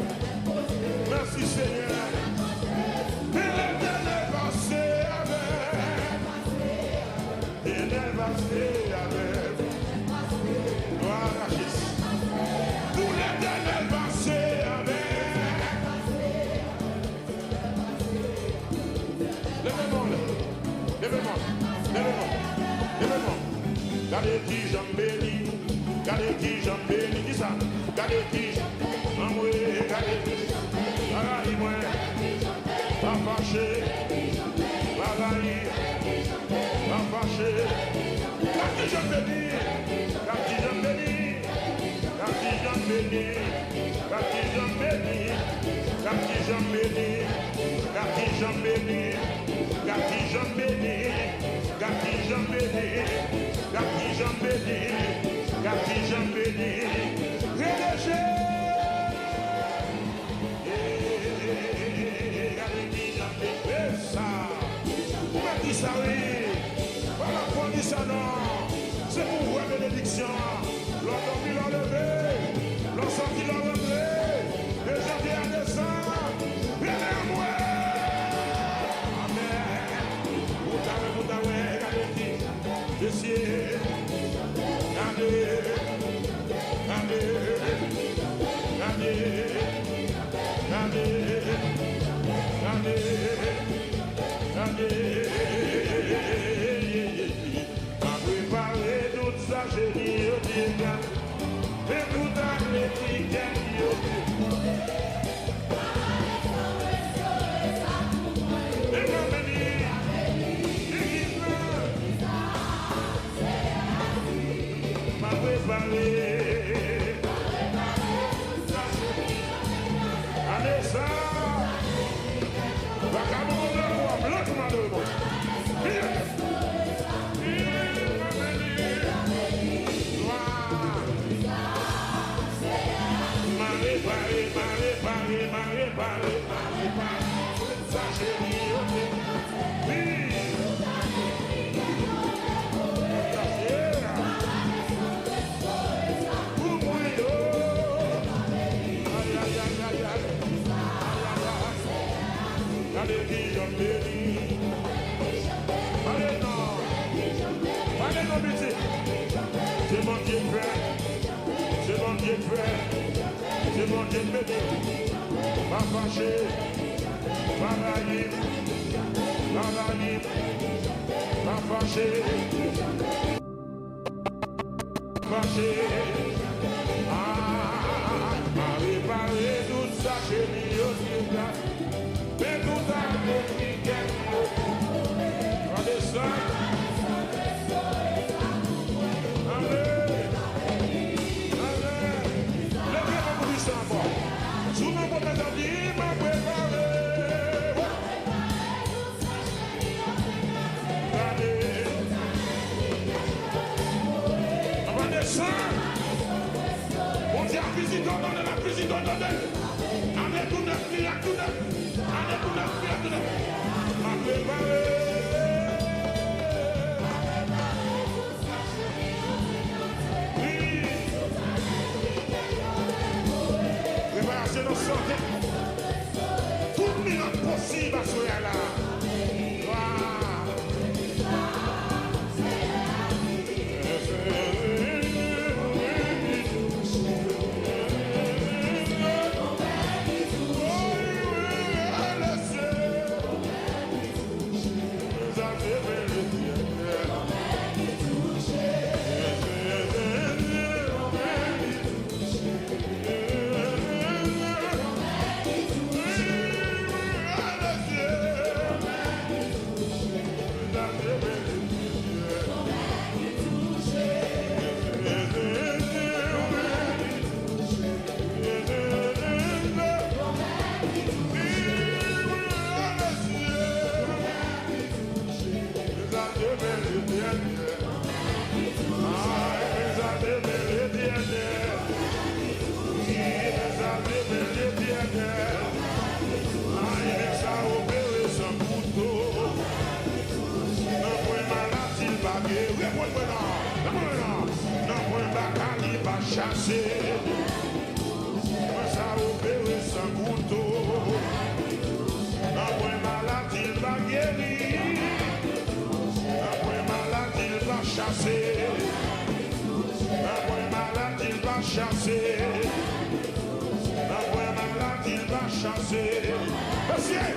merci Seigneur. Mais l'Éternel va avec. Voilà Jésus. Pour l'Éternel va avec. Levez-moi. Gardez qui j'en bénis, gardez qui j'en bénis, dis ça. Gardez qui j'en bénis, gardez qui moi, pas fâché, pas fâché. Gardez j'en bénis, gardez j'en bénis, gardez j'en bénis, gardez j'en bénis, gardez j'en bénis, gardez j'en bénis, gardez j'en bénis, gardez j'en bénis, gardez j'en bénis, gardez j'en bénis, relâchez. Ça oui, voilà pour dire ça non, c'est pour voir bénédiction, l'autre qui l'a levé, l'autre qui l'a levé, les gens qui ont descendu, bien à moi. Amen. Vous t'avez, regardez, je suis, regardez. C'est mon Dieu béni, pas fâché, pas raillé, pas fâché, m'a réparé toute sa chérie au ciel, mais tout a été gagné, on descend. On dit à visiteur, on est la visiteur, on est tout neuf, il y a tout neuf, allez tout neuf, il y a tout neuf, à préparer. Oui, préparation de santé, tout minute possible à ce là. Wow. chasser. Ça opéré sans couteau. Après malade, il va guérir. Après malade, il va chasser. Après malade, il va chasser. Après malade, il va chasser. Monsieur!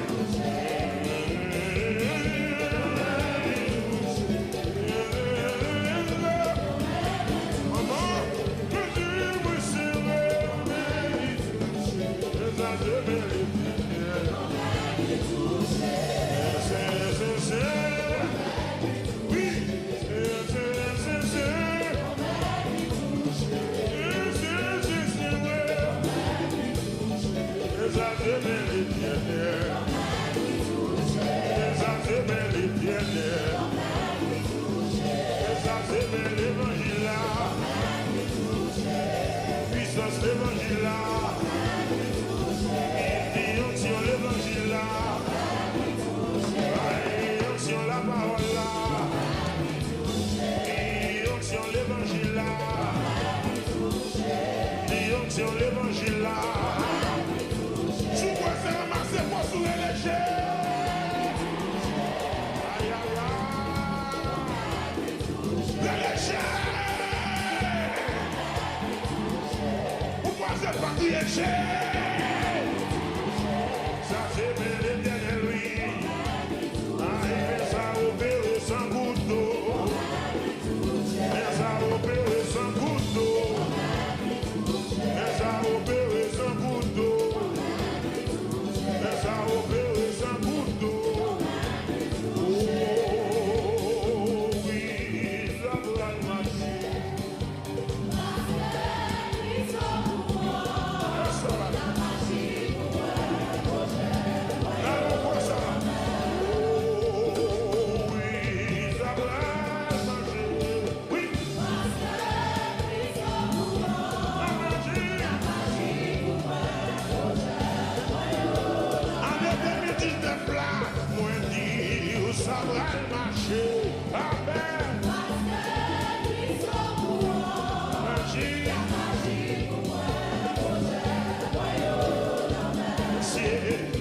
Puissance l'évangile là, direction l'évangile là, direction la parole là, direction l'évangile là, direction l'évangile là. Tu vois ça ramasser pour sous les légers. Aïe aïe aïe, les légers. C'est pas qui est cher. Ça c'est bien l'éternel, oui. Mais ça opère sans goutte d'eau. Mais ça opère sans goutte d'eau. Mais ça opère sans goutte d'eau. Mais ça opère sans goutte d'eau. Oh oui, ça doit marcher.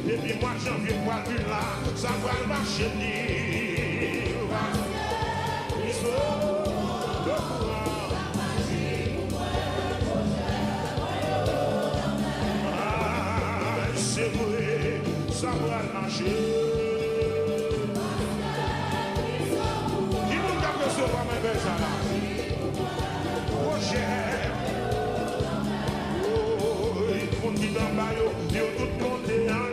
Et puis moi j'en viens voir plus là, ça va marcher libre. Ils sont le courant. C'est vrai, ça va marcher. Qui nous a recevoir mes belles là? Projet. Oh, il faut qu'il dans le maillot, il faut tout monter en l'air.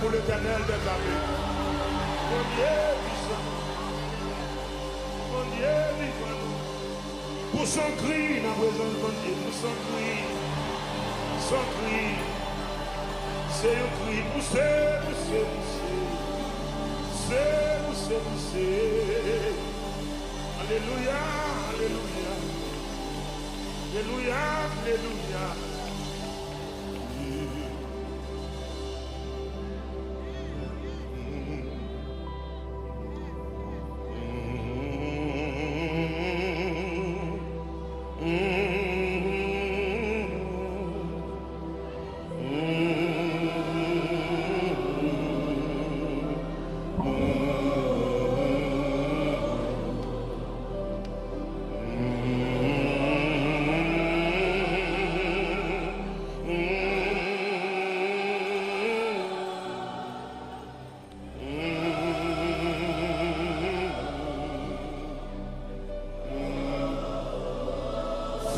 Pour l'éternel des armées. Mon Dieu puissant. Mon Dieu vivant. Pour son cri, dans la présence de mon Dieu. Pour son cri. Son cri. C'est un cri. Poussez, poussez, poussez. Poussez, poussez, poussez. Alléluia, alléluia. Alléluia, alléluia.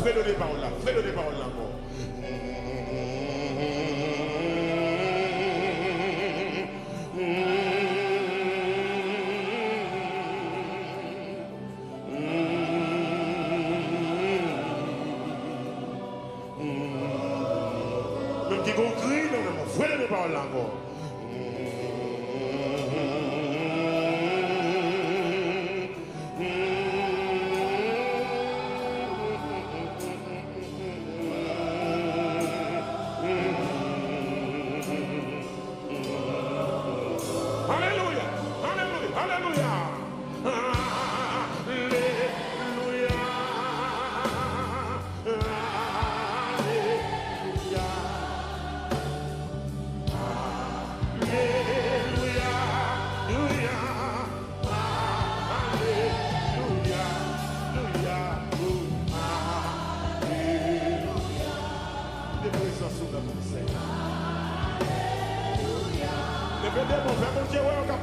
Fais-le des paroles là, fais-le des paroles là encore. Même qui vont crier, fais-le des paroles là encore.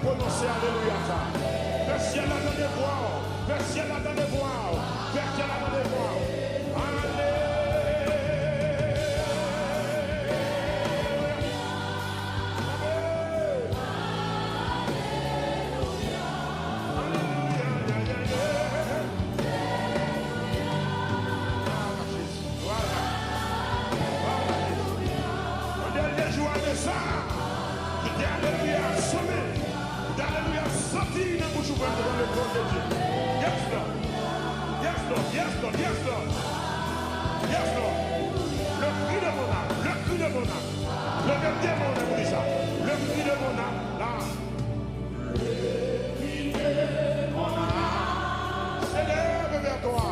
Prononcer alléluia ça. Le ciel a donné voix. Le ciel a donné voix. Le ciel a donné voix. Yes, Lord. Yes, Lord. Yes, Lord. Yes, Lord. Yes, Lord. Le cri de mon âme. Le cri de mon âme. Le même démon a dit ça. Le cri de mon âme. Là. Le cri de mon âme. S'élève vers toi.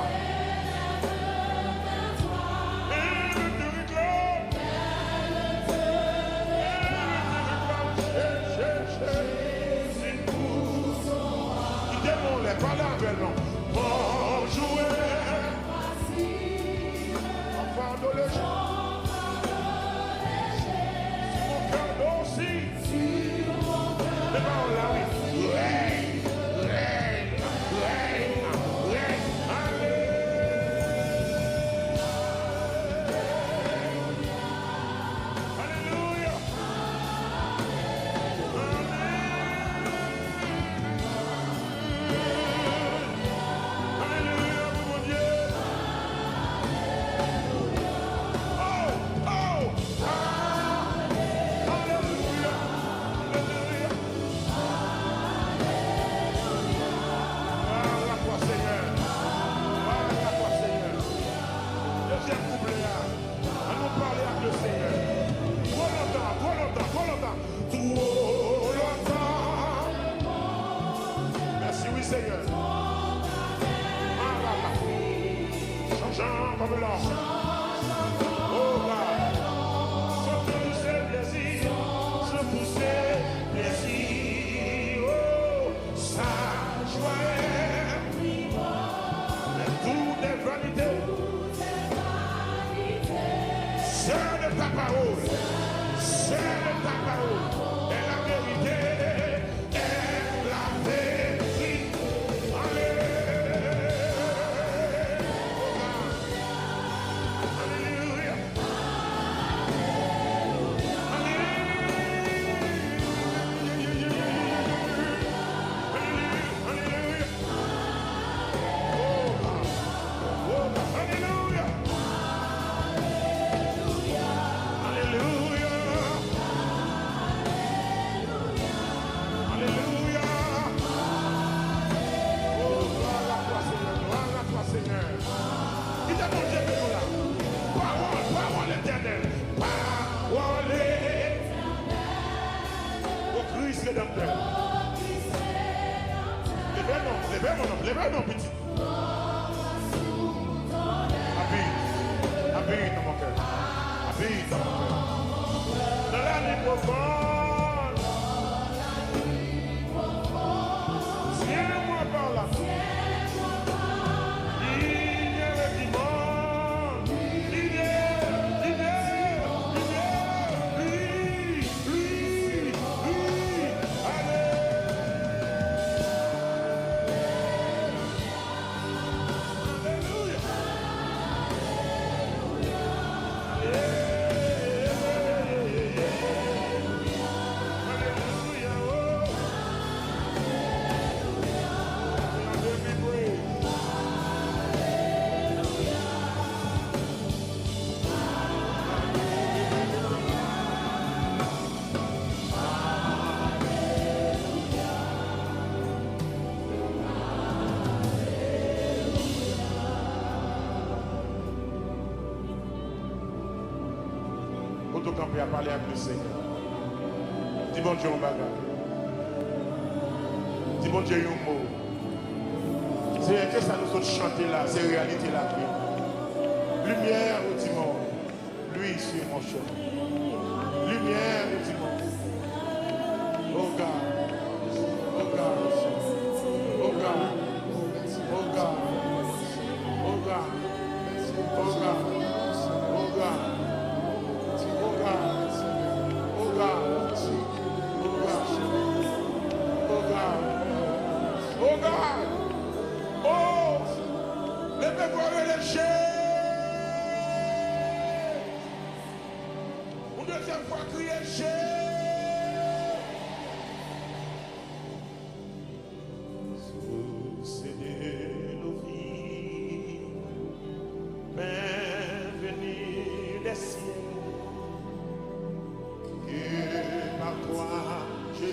Parlez avec nous. Pour jouer. Enfant adolescent. Si mon cœur aussi. Les paroles là, oui. Règne. Alléluia. Comme l'or. Oh God. Sans tous ces plaisirs, sans tous ces plaisirs, oh, sa joie, tout est vanité. C'est de ta parole, c'est de ta parole, et la vérité est la vérité. Alléluia. levez non, petit. Habite dans mon cœur. Habite dans mon cœur. Dans la nuit profonde. Tiens-moi par la main. Camper à parler avec le Seigneur. Dis bon Dieu un bagage. Dis bon Dieu un mot. C'est que ça nous autres chanter là, c'est réalité là. Lumière au dimanche. Lui sur mon chemin. Lumière au dimanche. Oh God. Oh God. Oh God. Oh God. Oh God. Oh God. Oh God. Oh God! Oh! Levez-vous les une deuxième fois, criez sous bienvenue des cieux, que par toi je vis.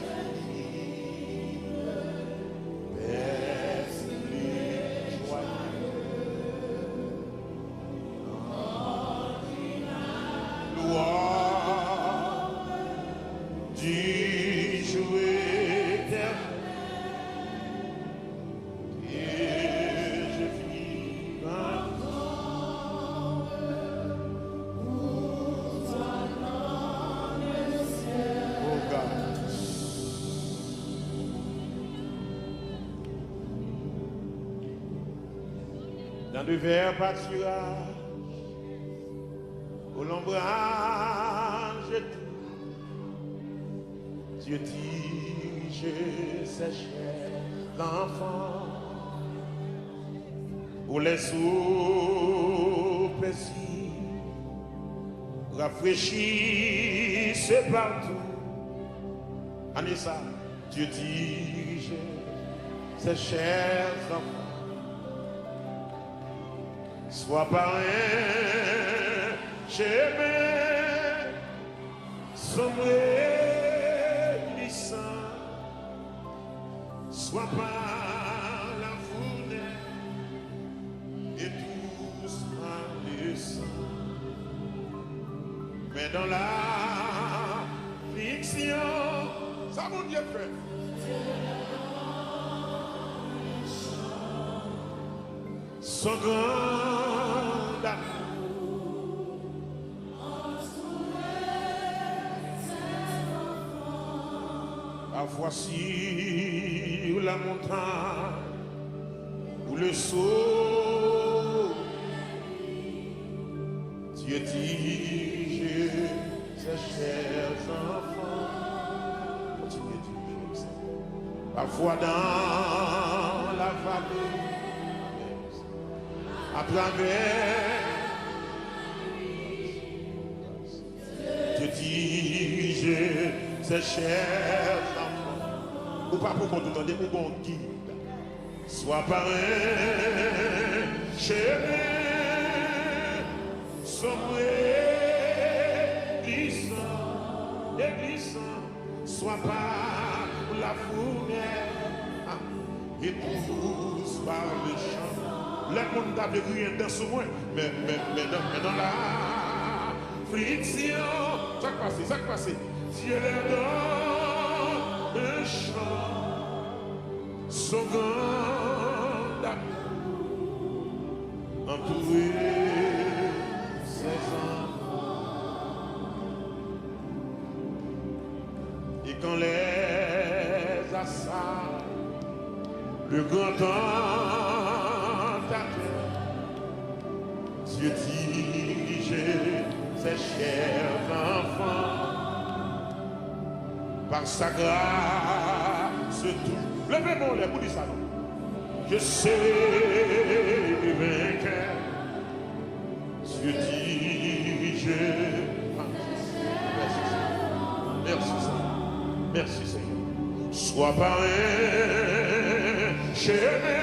Dans le vert pâturage, au l'ombrage, Dieu dirige ses chers enfants, pour les soupes rafraîchissent partout. Anissa, Dieu dirige ses chers enfants. Sois par un chemin sombre et glissant, sois par la foule et tous par le sang, mais dans la fiction, ça mon Dieu fait. Son grand amour parfois sur la montagne où le saut Dieu dirige ses chers enfants, parfois dans la vallée, à travers Dieu dirige ses chers enfants, ou pas pour qu'on t'entende, pour qu'on guide, soit par un chemin sombre et glissant, soit par la fournaise et tous par le champ. Le monde a rien dans ce moins, mais dans la friction, ça passe. Dieu leur donne un chant. son grand amour, entouré ses enfants. Et quand les assailles, le grand tentateur, Dieu dirigeait ses chers enfants par sa grâce tout. Levez-moi les bouts du salon. Je serai vainqueur. Dieu dirigeait. Merci Seigneur. Merci Seigneur. Merci Seigneur. Sois parrain chez moi.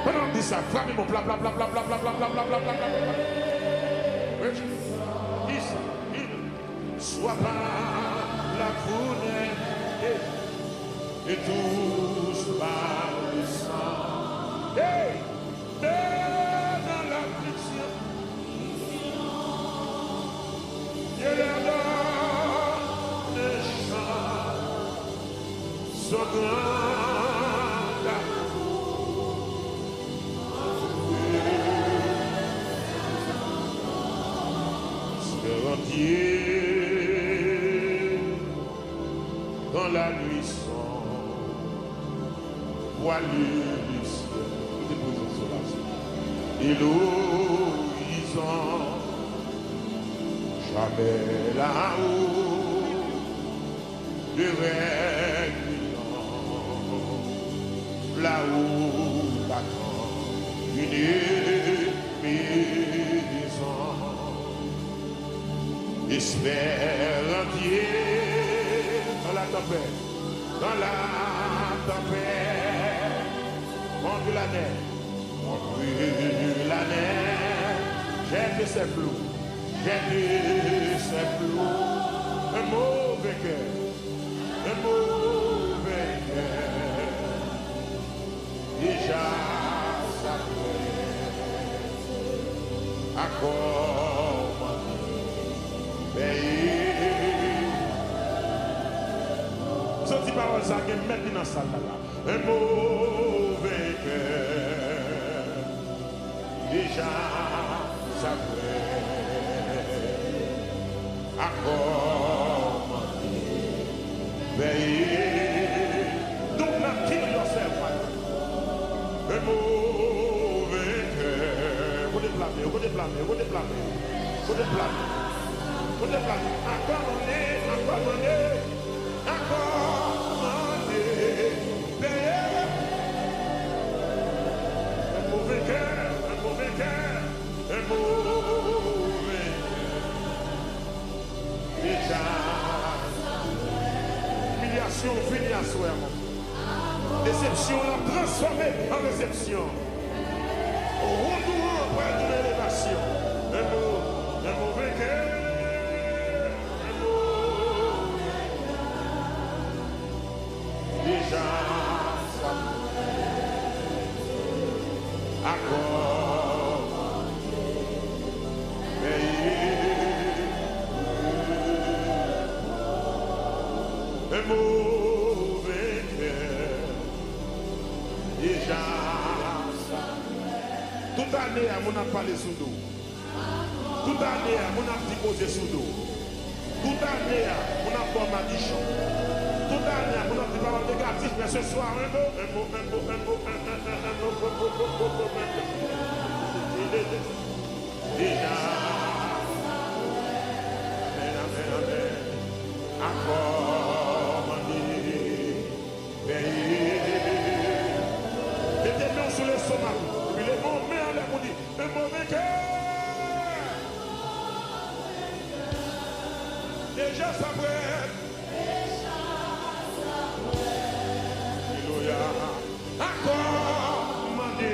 Pendant que dit ça, frappez mon plat, plat, plat, plat, plat, plat, plat, plat, plat, plat, plat, plat, plat. Sois pas la fournaise et tous par le sang. Hey! Mais dans l'affliction, Dieu leur donne un chant, son grand amour. Se entier dans la nuit sombre, voilé du ciel, déposez cela, et l'horizon, jamais là-haut, de régulant, là-haut t'attend une maison, espère entier. Dans la tempête, contre la neige, j'ai de ses flots, un mauvais cœur, déjà ça à commander, sorti parole ça qui met dans la salle là. Un mauvais cœur, déjà ça fait à commander. Donc là, kill yourself. Un mauvais cœur. Vous déblâmez. Humiliation finie à soi. Déception l'a transformée en réception. Au retour après de l'élévation. Un mauvais cœur. Déjà ça accord. Un mauvais cœur, déjà ça. Toute année, on a parlé sous l'eau. Toute année, on a déposé sous l'eau. Toute année, on a fait ma dichon. Toute année, on a dit parole négative, mais ce soir, un mot. Déjà. Mettez main sur le stomac. Puis les bons mains en l'air pour dire un mauvais cœur. Déjà ça prête. Alléluia. Encore mandé.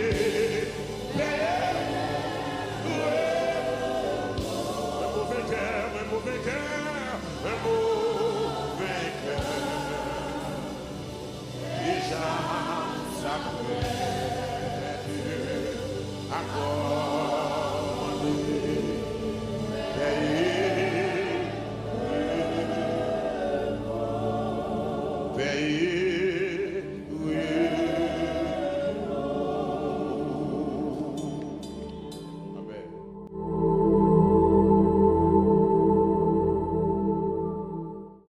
Un mauvais cœur. Un mauvais cœur. Déjà ça prête. Encore mandé.